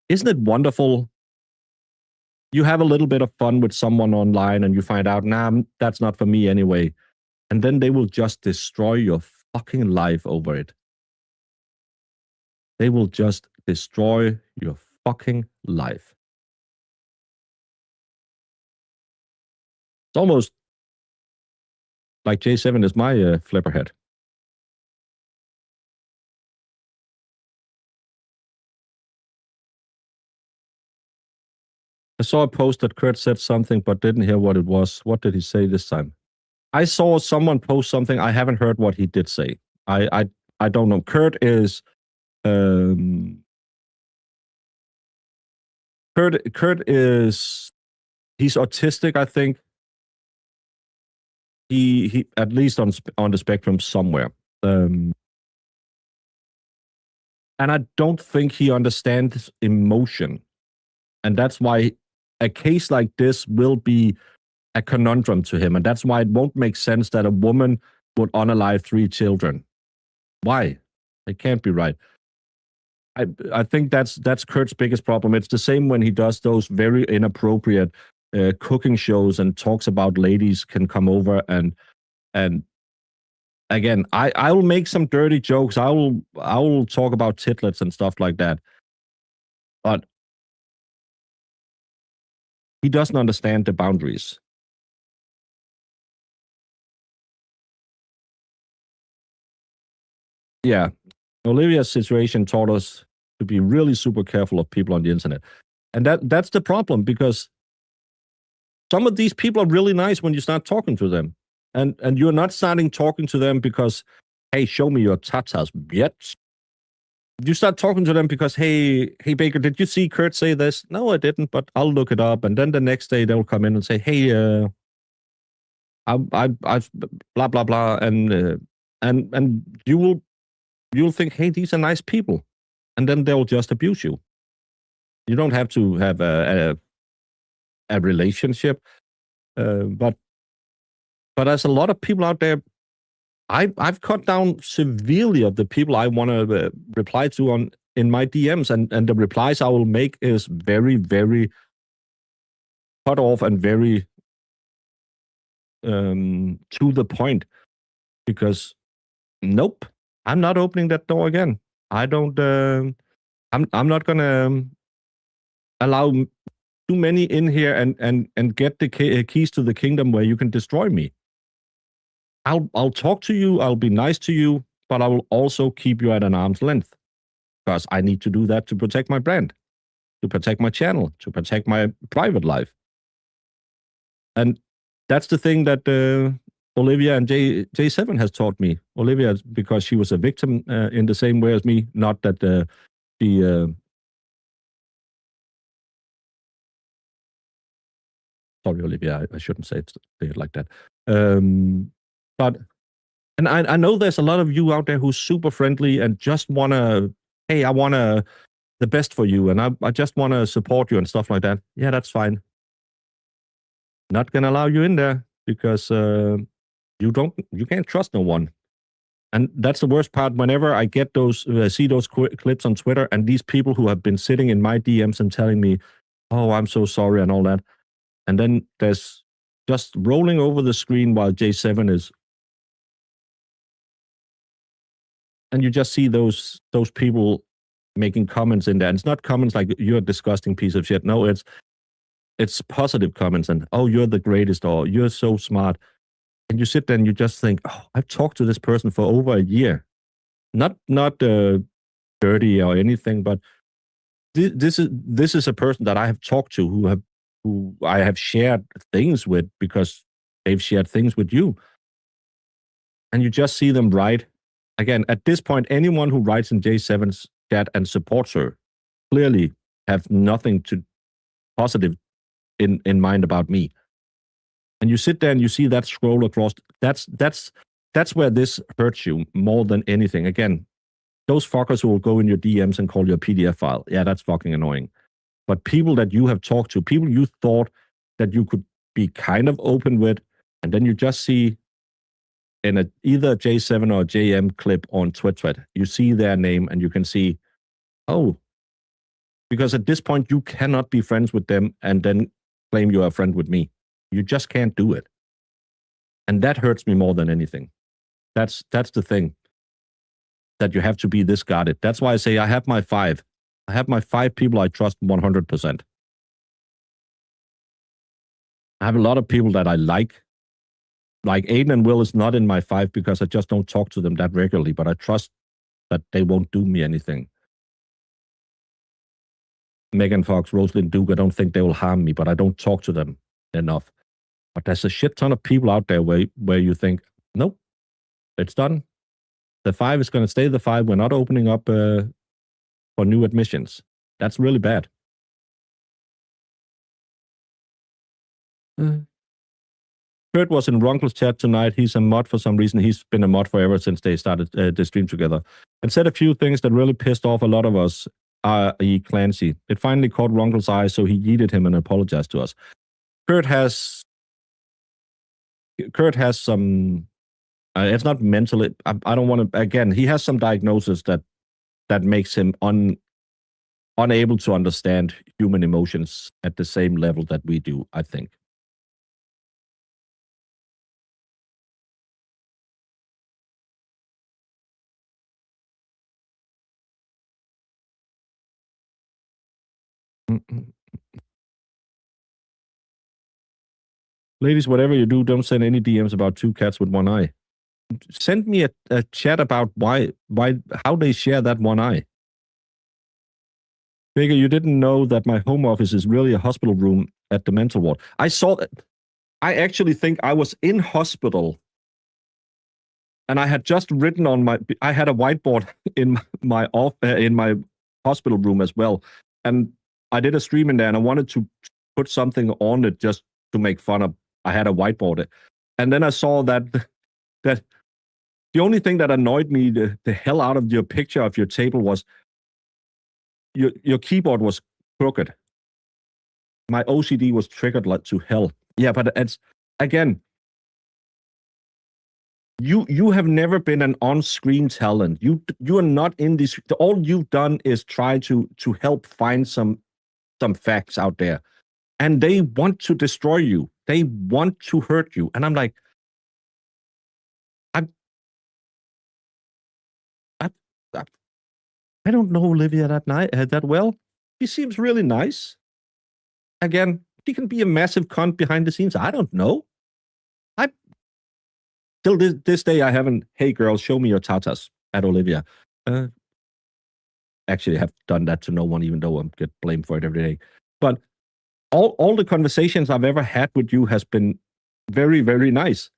isn't it wonderful? You have a little bit of fun with someone online and you find out, nah, that's not for me anyway. And then they will just destroy your fucking life over it. They will just destroy your fucking life. It's almost like J7 is my flipperhead. I saw a post that Kurt said something but didn't hear what it was. What did he say this time? I saw someone post something. I haven't heard what he did say. I don't know. Kurt is Kurt is, he's autistic, I think. He at least on the spectrum somewhere. And I don't think he understands emotion. And that's why a case like this will be a conundrum to him. And that's why it won't make sense that a woman would unalive 3 children. Why? It can't be right. I think that's Kurt's biggest problem. It's the same when he does those very inappropriate cooking shows and talks about ladies can come over and again, I will make some dirty jokes. I will talk about titlets and stuff like that. But he doesn't understand the boundaries. Yeah. Olivia's situation taught us to be really super careful of people on the internet. And that's the problem, because some of these people are really nice when you start talking to them. And you're not starting talking to them because, hey, show me your tatas yet. You start talking to them because, hey Baker, did you see Kurt say this? No, I didn't, but I'll look it up. And then the next day they'll come in and say, hey, I've blah blah blah, and you'll think, hey, these are nice people, and then they'll just abuse you. You don't have to have a relationship, but there's a lot of people out there. I've cut down severely of the people I want to reply to in my DMs, and the replies I will make is very, very cut off and very to the point, because nope, I'm not opening that door again. I don't. I'm not gonna allow too many in here and get the keys to the kingdom where you can destroy me. I'll talk to you. I'll be nice to you, but I will also keep you at an arm's length, because I need to do that to protect my brand, to protect my channel, to protect my private life. And that's the thing that Olivia and J7 has taught me. Olivia, because she was a victim in the same way as me, not that she... sorry, Olivia, I shouldn't say it like that. But, and I know there's a lot of you out there who's super friendly and just want to, hey, I want the best for you, and I just want to support you and stuff like that. Yeah, that's fine. Not going to allow you in there, because you can't trust no one. And that's the worst part. Whenever I get those, see those clips on Twitter, and these people who have been sitting in my DMs and telling me, oh, I'm so sorry and all that. And then there's just rolling over the screen while J7 is, and you just see those people making comments in there. And it's not comments like, you're a disgusting piece of shit. No, it's positive comments, and, oh, you're the greatest, or you're so smart. And you sit there and you just think, oh, I've talked to this person for over a year. Not dirty or anything, but this is a person that I have talked to, who I have shared things with, because they've shared things with you. And you just see them write again, at this point, anyone who writes in J7's chat and supports her clearly have nothing to positive in mind about me. And you sit there and you see that scroll across. That's where this hurts you more than anything. Again, those fuckers who will go in your DMs and call you a PDF file. Yeah, that's fucking annoying. But people that you have talked to, people you thought that you could be kind of open with, and then you just see in either a J7 or a JM clip on Twitter, you see their name and you can see, oh, because at this point you cannot be friends with them and then claim you are a friend with me. You just can't do it. And that hurts me more than anything. That's the thing, that you have to be this guarded. That's why I say I have my 5. I have my 5 people I trust 100%. I have a lot of people that I like. Like Aiden and Will is not in my 5 because I just don't talk to them that regularly, but I trust that they won't do me anything. Megan Fox, Rosalind Duke, I don't think they will harm me, but I don't talk to them enough. But there's a shit ton of people out there where you think, nope, it's done. The 5 is going to stay the 5. We're not opening up for new admissions. That's really bad. Kurt was in Runkle's chat tonight. He's a mod for some reason. He's been a mod forever since they started the stream together. And said a few things that really pissed off a lot of us, i.e. Clancy. It finally caught Runkle's eye, so he yeeted him and apologized to us. Kurt has some... it's not mentally... I don't want to... Again, he has some diagnosis that makes him unable to understand human emotions at the same level that we do, I think. Ladies, whatever you do, don't send any DMs about 2 cats with 1 eye. Send me a chat about how they share that 1 eye. Baker, you didn't know that my home office is really a hospital room at the mental ward. I saw that. I actually think I was in hospital and I had just written on I had a whiteboard in my hospital room as well. And I did a stream in there and I wanted to put something on it just to make fun of. I had a whiteboard. And then I saw that the only thing that annoyed me the hell out of your picture of your table was your keyboard was crooked. My OCD was triggered like to hell. Yeah, but it's again, you have never been an on-screen talent. You are not in this. All you've done is try to help find some facts out there, and they want to destroy you. They want to hurt you, and I'm like, I don't know Olivia that well. She seems really nice. Again, she can be a massive cunt behind the scenes. I don't know. Till this day, I haven't, hey girls, show me your tatas at Olivia. Actually, I have done that to no one, even though I get blamed for it every day. But all the conversations I've ever had with you has been very, very nice.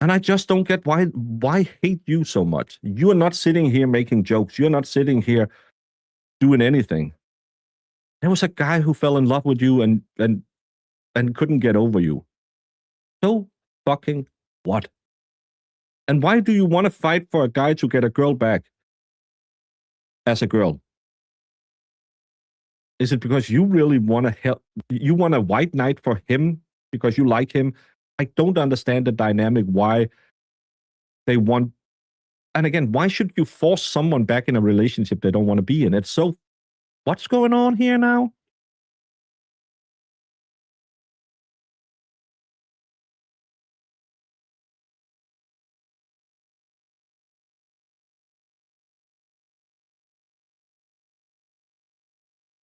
And I just don't get why hate you so much. You are not sitting here making jokes. You're not sitting here doing anything. There was a guy who fell in love with you and couldn't get over you. So fucking what? And why do you want to fight for a guy to get a girl back as a girl? Is it because you really want to help? You want a white knight for him because you like him? I don't understand the dynamic why they want. And again, why should you force someone back in a relationship they don't want to be in? It's so. What's going on here now?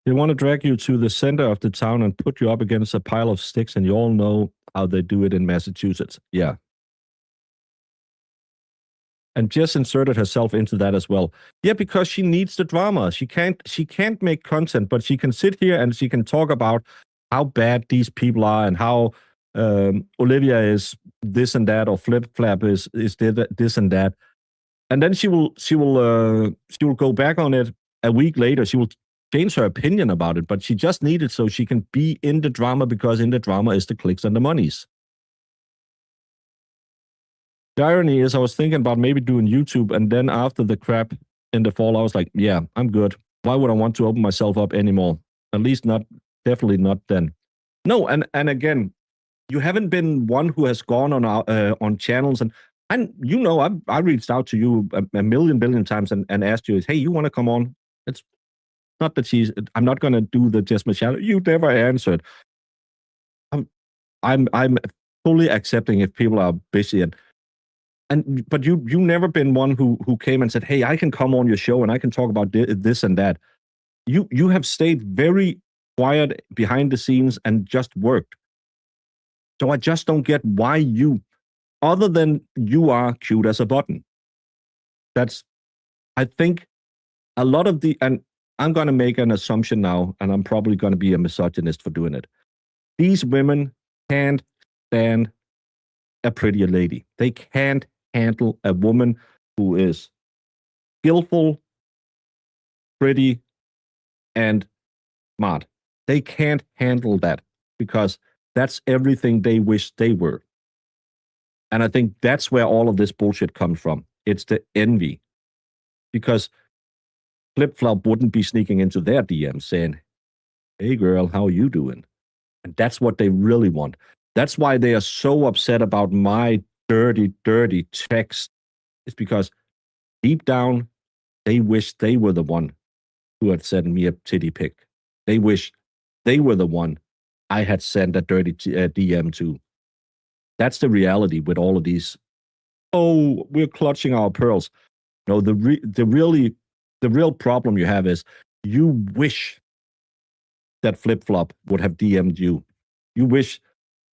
They want to drag you to the center of the town and put you up against a pile of sticks, and you all know how they do it in Massachusetts. Yeah. And Jess inserted herself into that as well. Yeah, because she needs the drama. She can't make content, but she can sit here and she can talk about how bad these people are and how Olivia is this and that, or Flip Flap is this and that. and then she will go back on it a week later. She will change her opinion about it, but she just needs it so she can be in the drama, because in the drama is the clicks and the monies. The irony is, I was thinking about maybe doing YouTube, and then after the crap in the fall, I was like, yeah, I'm good. Why would I want to open myself up anymore? At least definitely not then. No, and again, you haven't been one who has gone on channels, and I reached out to you a billion times and asked you, hey, you want to come on? It's not that I'm not going to do the Just Michelle. You never answered. I'm fully accepting if people are busy, but you never been one who came and said, hey, I can come on your show and I can talk about this and that. You have stayed very quiet behind the scenes and just worked. So I just don't get why other than you are cute as a button. I think a lot of and I'm going to make an assumption now, and I'm probably going to be a misogynist for doing it. These women can't stand a prettier lady. They can't handle a woman who is skillful, pretty, and smart. They can't handle that because that's everything they wish they were. And I think that's where all of this bullshit comes from. It's the envy. Because Flip Flop wouldn't be sneaking into their DMs saying, hey girl, how are you doing? And that's what they really want. That's why they are so upset about my dirty text. It's because deep down, they wish they were the one who had sent me a titty pic. They wish they were the one I had sent a dirty DM to. That's the reality with all of these. Oh, we're clutching our pearls. No, the real problem you have is you wish that Flip Flop would have DM'd you. You wish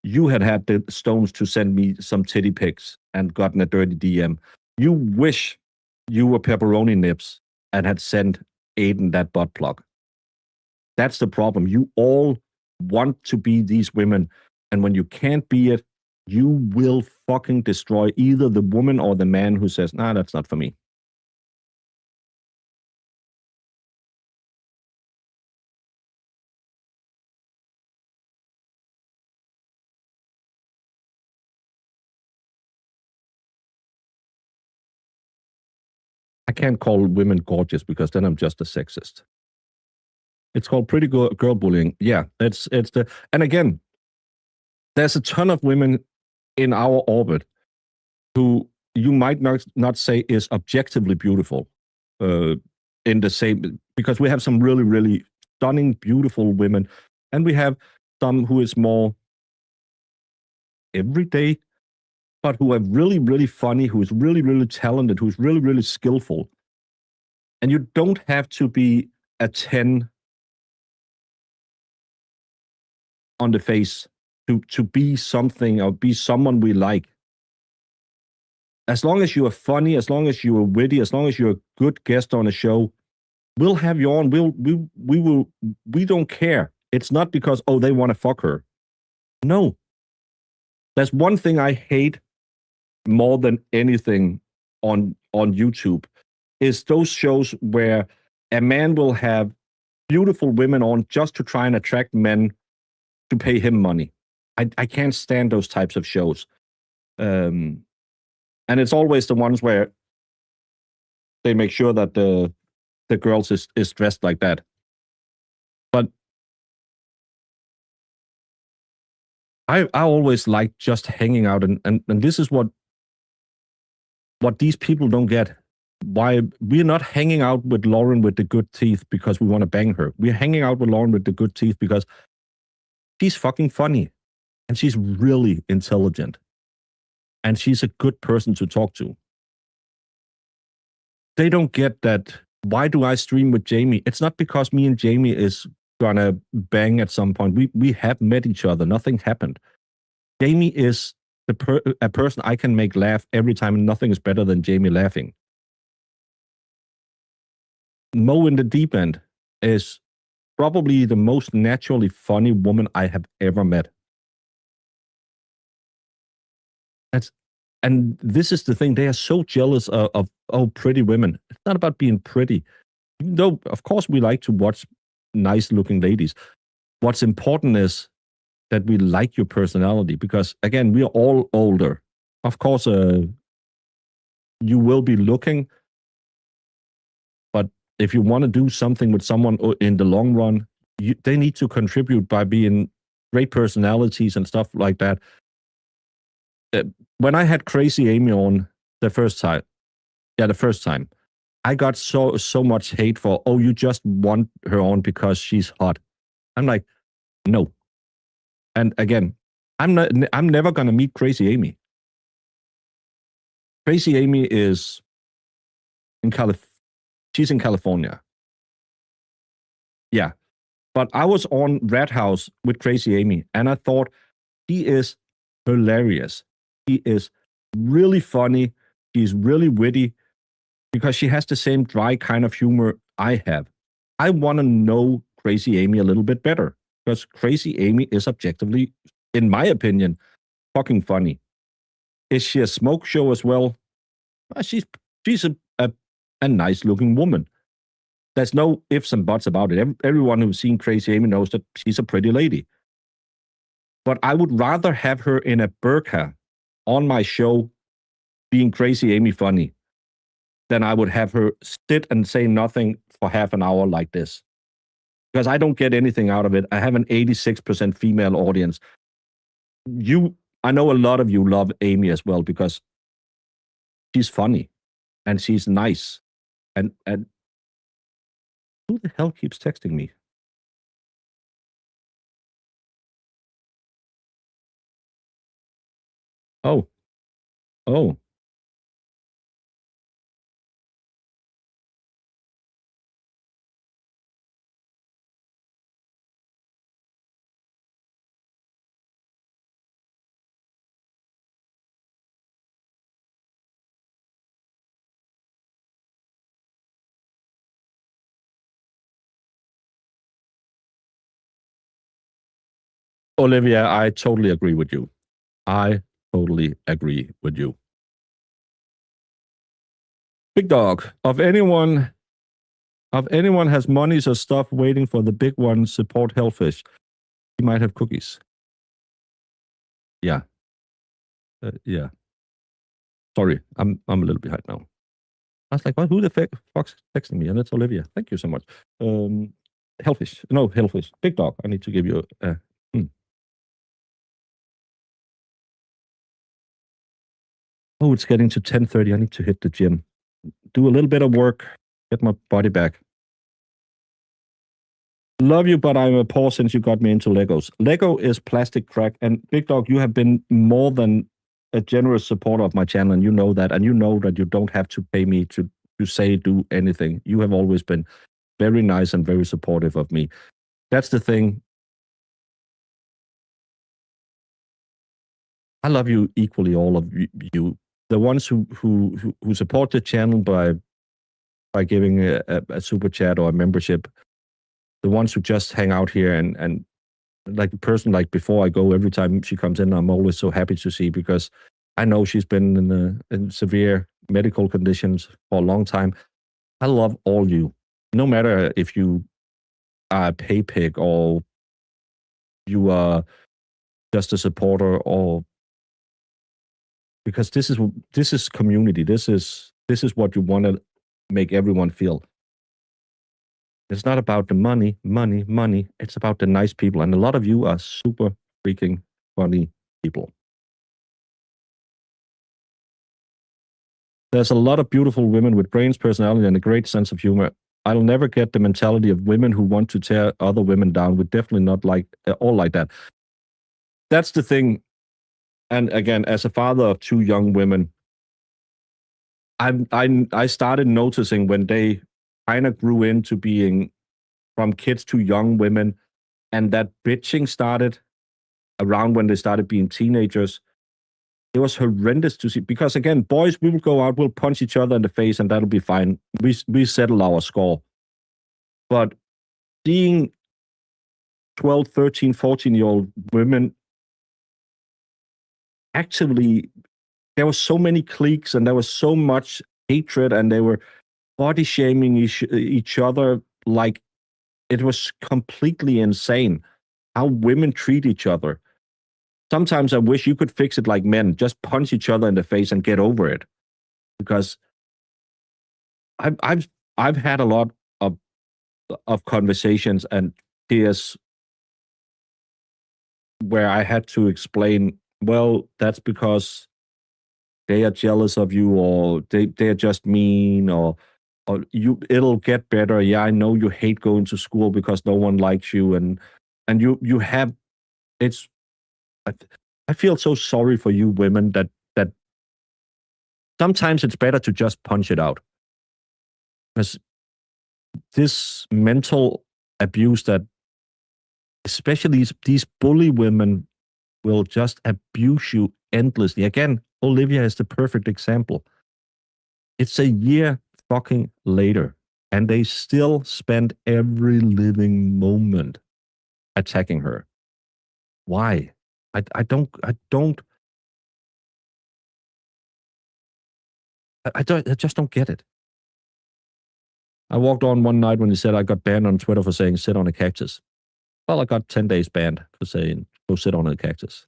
you had the stones to send me some titty pics and gotten a dirty DM. You wish you were Pepperoni Nips and had sent Aiden that butt plug. That's the problem. You all want to be these women, and when you can't be it, you will fucking destroy either the woman or the man who says, nah, that's not for me. I can't call women gorgeous because then I'm just a sexist. It's called pretty girl bullying. Yeah, and again, there's a ton of women in our orbit who you might not say is objectively beautiful, in the same, because we have some really stunning, beautiful women, and we have some who is more everyday, but who are really funny, who is really talented, who's really skillful. And you don't have to be a 10 on the face to be something or be someone we like. As long as you are funny, as long as you are witty, as long as you're a good guest on a show, we'll have you on. We don't care. It's not because, oh, they want to fuck her. No. There's one thing I hate more than anything on YouTube is those shows where a man will have beautiful women on just to try and attract men to pay him money. I can't stand those types of shows. And it's always the ones where they make sure that the girls is dressed like that. But I always like just hanging out, and this is what these people don't get. Why we're not hanging out with Lauren with the good teeth because we want to bang her. We're hanging out with Lauren with the good teeth because she's fucking funny and she's really intelligent and she's a good person to talk to. They don't get that. Why do I stream with Jamie? It's not because me and Jamie is gonna bang at some point. We have met each other. Nothing happened. Jamie is a person I can make laugh every time, and nothing is better than Jamie laughing. Mo in the Deep End is probably the most naturally funny woman I have ever met. And this is the thing, they are so jealous of pretty women. It's not about being pretty. Even though, of course, we like to watch nice looking ladies. What's important is that we like your personality, because again, we are all older. Of course, you will be looking, but if you want to do something with someone in the long run, they need to contribute by being great personalities and stuff like that. When I had Crazy Amy on the first time, I got so much hate for, oh, you just want her on because she's hot. I'm like, no. And again, I'm never gonna meet Crazy Amy. Crazy Amy is in she's in California. Yeah. But I was on Red House with Crazy Amy, and I thought she is hilarious. She is really funny. She's really witty, because she has the same dry kind of humor I have. I want to know Crazy Amy a little bit better, because Crazy Amy is objectively, in my opinion, fucking funny. Is she a smoke show as well? She's a nice looking woman. There's no ifs and buts about it. Everyone who's seen Crazy Amy knows that she's a pretty lady. But I would rather have her in a burqa on my show being Crazy Amy funny than I would have her sit and say nothing for half an hour like this. Because I don't get anything out of it. I have an 86% female audience. I know a lot of you love Amy as well, because she's funny and she's nice. And who the hell keeps texting me? Oh. Olivia, I totally agree with you. I totally agree with you. Big Dog, of anyone has monies or stuff waiting for the big one, support Hellfish. He might have cookies. Yeah. Yeah. Sorry, I'm a little behind now. I was like, well, who the fuck's texting me? And it's Olivia. Thank you so much. Hellfish. No, Hellfish. Big Dog. I need to give you a... Oh, it's getting to 10:30. I need to hit the gym. Do a little bit of work. Get my body back. Love you, but I'm a poor since you got me into Legos. Lego is plastic crack. And Big Dog, you have been more than a generous supporter of my channel, and you know that. And you know that you don't have to pay me to do anything. You have always been very nice and very supportive of me. That's the thing. I love you equally, all of you. The ones who support the channel by giving a super chat or a membership. The ones who just hang out here and like a person, like before I go, every time she comes in, I'm always so happy to see, because I know she's been in severe medical conditions for a long time. I love all you, no matter if you are a pay pig or you are just a supporter, or because this is community. This is what you want to make everyone feel. It's not about the money. It's about the nice people. And a lot of you are super freaking funny people. There's a lot of beautiful women with brains, personality, and a great sense of humor. I'll never get the mentality of women who want to tear other women down. We're definitely not all like that. That's the thing. And again, as a father of two young women, I started noticing when they kind of grew into being from kids to young women, and that bitching started around when they started being teenagers. It was horrendous to see, because again, boys, we will go out, we'll punch each other in the face, and that'll be fine. We settle our score. But seeing 12, 13, 14-year-old women actively there were so many cliques and there was so much hatred, and they were body shaming each other. Like, it was completely insane how women treat each other. Sometimes I wish you could fix it like men, just punch each other in the face and get over it. Because I've had a lot of conversations and tears where I had to explain, well, that's because they are jealous of you, or they're just mean, or it'll get better. Yeah, I know you hate going to school because no one likes you, and you have it's I, I feel so sorry for you women that sometimes it's better to just punch it out. Because this mental abuse that especially these bully women will just abuse you endlessly. Again, Olivia is the perfect example. It's a year fucking later, and they still spend every living moment attacking her. Why? I just don't get it. I walked on one night when he said I got banned on Twitter for saying sit on a cactus. Well, I got 10 days banned for saying go sit on a cactus.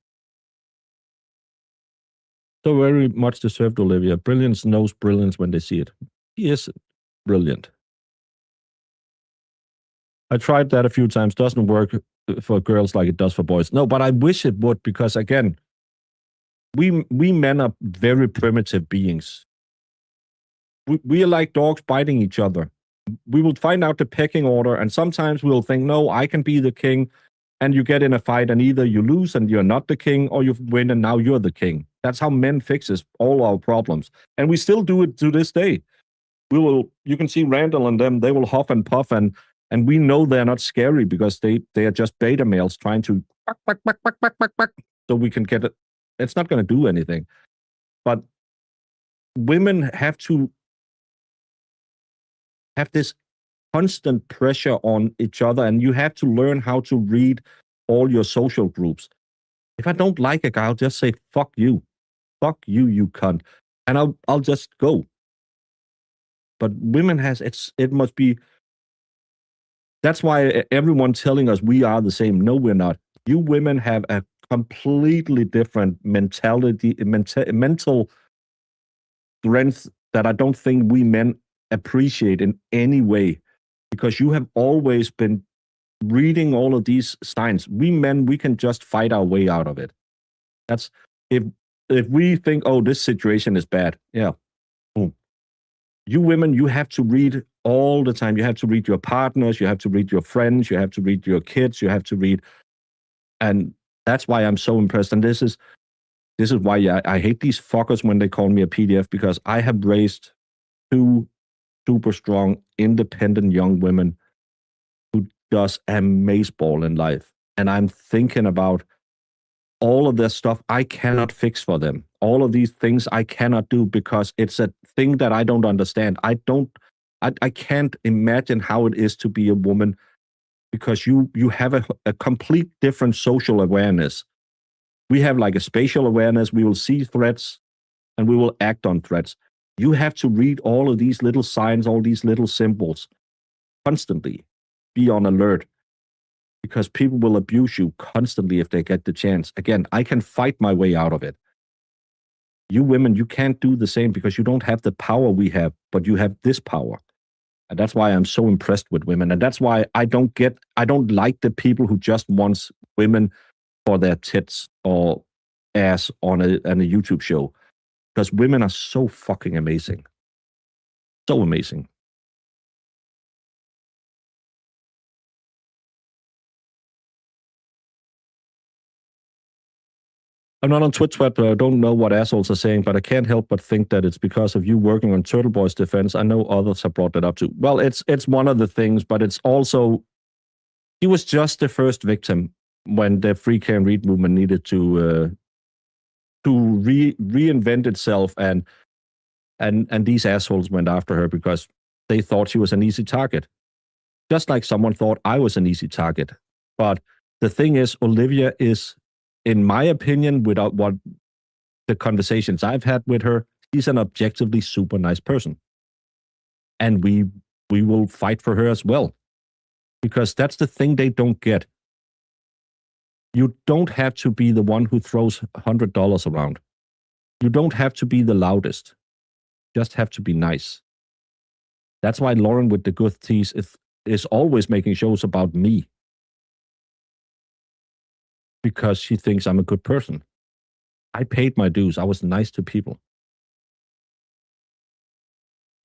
So very much deserved, Olivia. Brilliance knows brilliance when they see it. He is brilliant. I tried that a few times. Doesn't work for girls like it does for boys. No, but I wish it would, because again, we men are very primitive beings. We are like dogs biting each other. We will find out the pecking order, and sometimes we'll think, no, I can be the king, and you get in a fight, and either you lose and you're not the king, or you win and now you're the king. That's how men fixes all our problems, and we still do it to this day. You can see Randall and them, they will huff and puff, and we know they're not scary because they are just beta males trying to so we can get it. It's not going to do anything. But women have to have this constant pressure on each other, and you have to learn how to read all your social groups. If I don't like a guy, I'll just say, fuck you, you cunt. And I'll just go. But women it must be, that's why everyone telling us we are the same. No, we're not. You women have a completely different mental strength that I don't think we men appreciate in any way, because you have always been reading all of these signs. We men, we can just fight our way out of it. That's if we think, oh, this situation is bad. Yeah. Boom. You women, you have to read all the time. You have to read your partners, you have to read your friends, you have to read your kids, you have to read. And that's why I'm so impressed. And this is why I hate these fuckers when they call me a PDF, because I have raised two super strong, independent young women who does amazeball in life. And I'm thinking about all of this stuff I cannot fix for them. All of these things I cannot do because it's a thing that I don't understand. I can't imagine how it is to be a woman, because you have a complete different social awareness. We have like a spatial awareness. We will see threats and we will act on threats. You have to read all of these little signs, all these little symbols constantly. Be on alert, because people will abuse you constantly if they get the chance. Again, I can fight my way out of it. You women, you can't do the same because you don't have the power we have, but you have this power. And that's why I'm so impressed with women. And that's why I don't like the people who just wants women for their tits or ass on a YouTube show. Because women are so fucking amazing. So amazing. I'm not on Twitch, but I don't know what assholes are saying, but I can't help but think that it's because of you working on Turtle Boy's defense. I know others have brought that up too. Well, it's one of the things, but it's also, he was just the first victim when the free can read movement needed to reinvent itself, and these assholes went after her because they thought she was an easy target. Just like someone thought I was an easy target. But the thing is, Olivia is, in my opinion, without what the conversations I've had with her, she's an objectively super nice person. And we will fight for her as well. Because that's the thing they don't get. You don't have to be the one who throws $100 around. You don't have to be the loudest. Just have to be nice. That's why Lauren with the good teeth is always making shows about me. Because she thinks I'm a good person. I paid my dues. I was nice to people.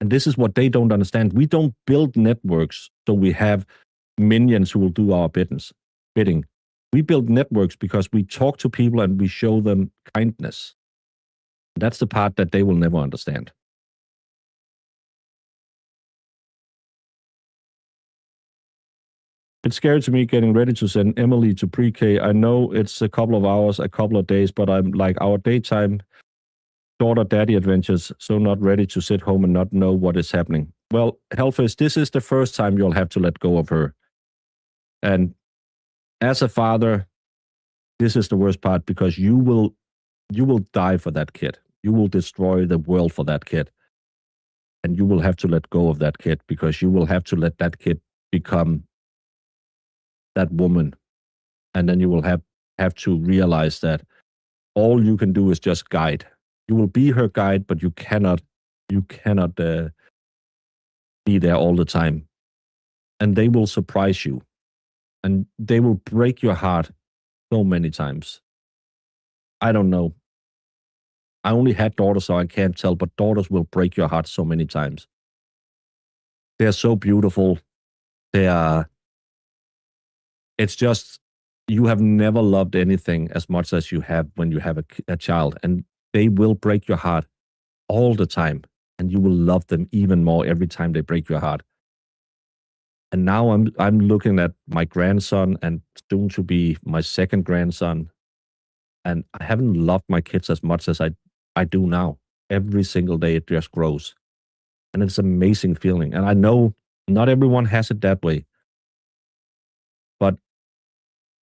And this is what they don't understand. We don't build networks so we have minions who will do our bidding. We build networks because we talk to people and we show them kindness. That's the part that they will never understand. It's scary to me getting ready to send Emily to pre-K. I know it's a couple of hours, a couple of days, but I'm like our daytime daughter daddy adventures, so not ready to sit home and not know what is happening. Well, Hellfish, this is the first time you'll have to let go of her. And as a father, this is the worst part because you will die for that kid. You will destroy the world for that kid. And you will have to let go of that kid because you will have to let that kid become that woman. And then you will have to realize that all you can do is just guide. You will be her guide, but you cannot be there all the time. And they will surprise you. And they will break your heart so many times. I don't know. I only had daughters, so I can't tell, but daughters will break your heart so many times. They're so beautiful. It's just, you have never loved anything as much as you have when you have a child. And they will break your heart all the time. And you will love them even more every time they break your heart. And now I'm looking at my grandson and soon to be my second grandson. And I haven't loved my kids as much as I do now. Every single day it just grows. And it's an amazing feeling. And I know not everyone has it that way. But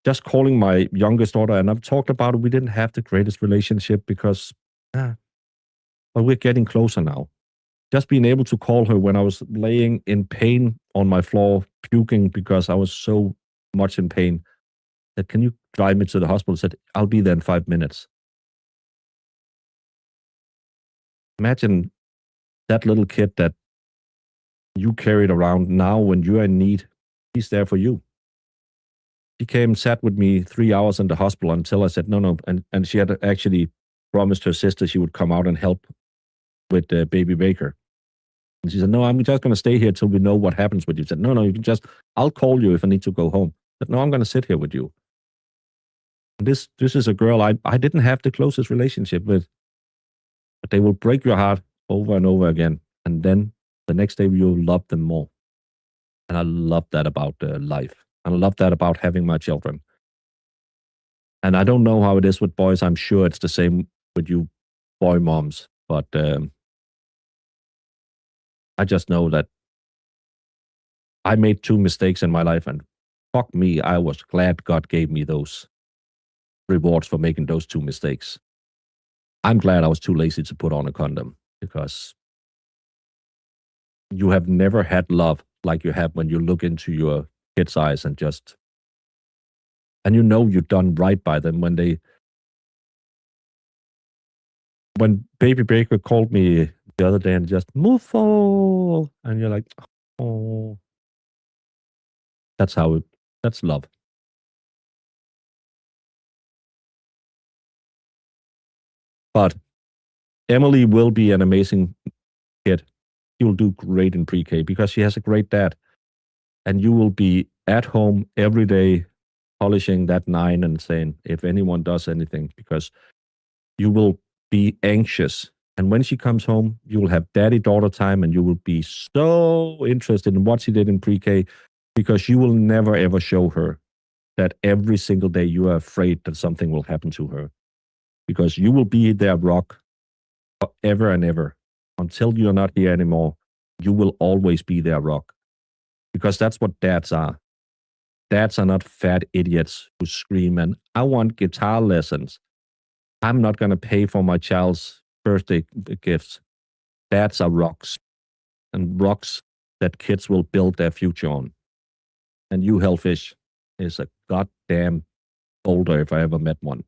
just calling my youngest daughter, and I've talked about it, we didn't have the greatest relationship because, but we're getting closer now. Just being able to call her when I was laying in pain on my floor, puking because I was so much in pain, that can you drive me to the hospital? I said, I'll be there in 5 minutes. Imagine that little kid that you carried around now when you're in need. He's there for you. She came, sat with me 3 hours in the hospital until I said, no. And she had actually promised her sister she would come out and help with baby Baker. And she said, no, I'm just going to stay here till we know what happens with you. She said, no, you can just, I'll call you if I need to go home. But no, I'm going to sit here with you. And this is a girl I didn't have the closest relationship with. But they will break your heart over and over again. And then the next day you'll love them more. And I love that about life. And I love that about having my children. And I don't know how it is with boys. I'm sure it's the same with you boy moms. But I just know that I made 2 mistakes in my life. And fuck me, I was glad God gave me those rewards for making those 2 mistakes. I'm glad I was too lazy to put on a condom because you have never had love like you have when you look into your kid's eyes and you know you've done right by them when baby Baker called me the other day and just Muffo, and you're like, oh, that's love. But Emily will be an amazing kid. She will do great in pre-K because she has a great dad. And you will be at home every day polishing that 9 and saying, if anyone does anything, because you will be anxious. And when she comes home, you will have daddy-daughter time and you will be so interested in what she did in pre-K because you will never, ever show her that every single day you are afraid that something will happen to her. Because you will be their rock forever and ever. Until you're not here anymore, you will always be their rock. Because that's what dads are. Dads are not fat idiots who scream and I want guitar lessons. I'm not going to pay for my child's birthday gifts. Dads are rocks, and rocks that kids will build their future on. And you, Hellfish, is a goddamn boulder if I ever met one.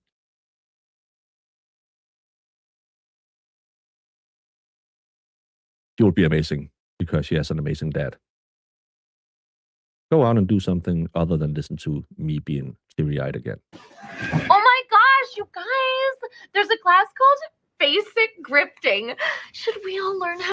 She will be amazing because she has an amazing dad. Go out and do something other than listen to me being teary-eyed again. Oh my gosh, you guys! There's a class called Basic Grifting. Should we all learn how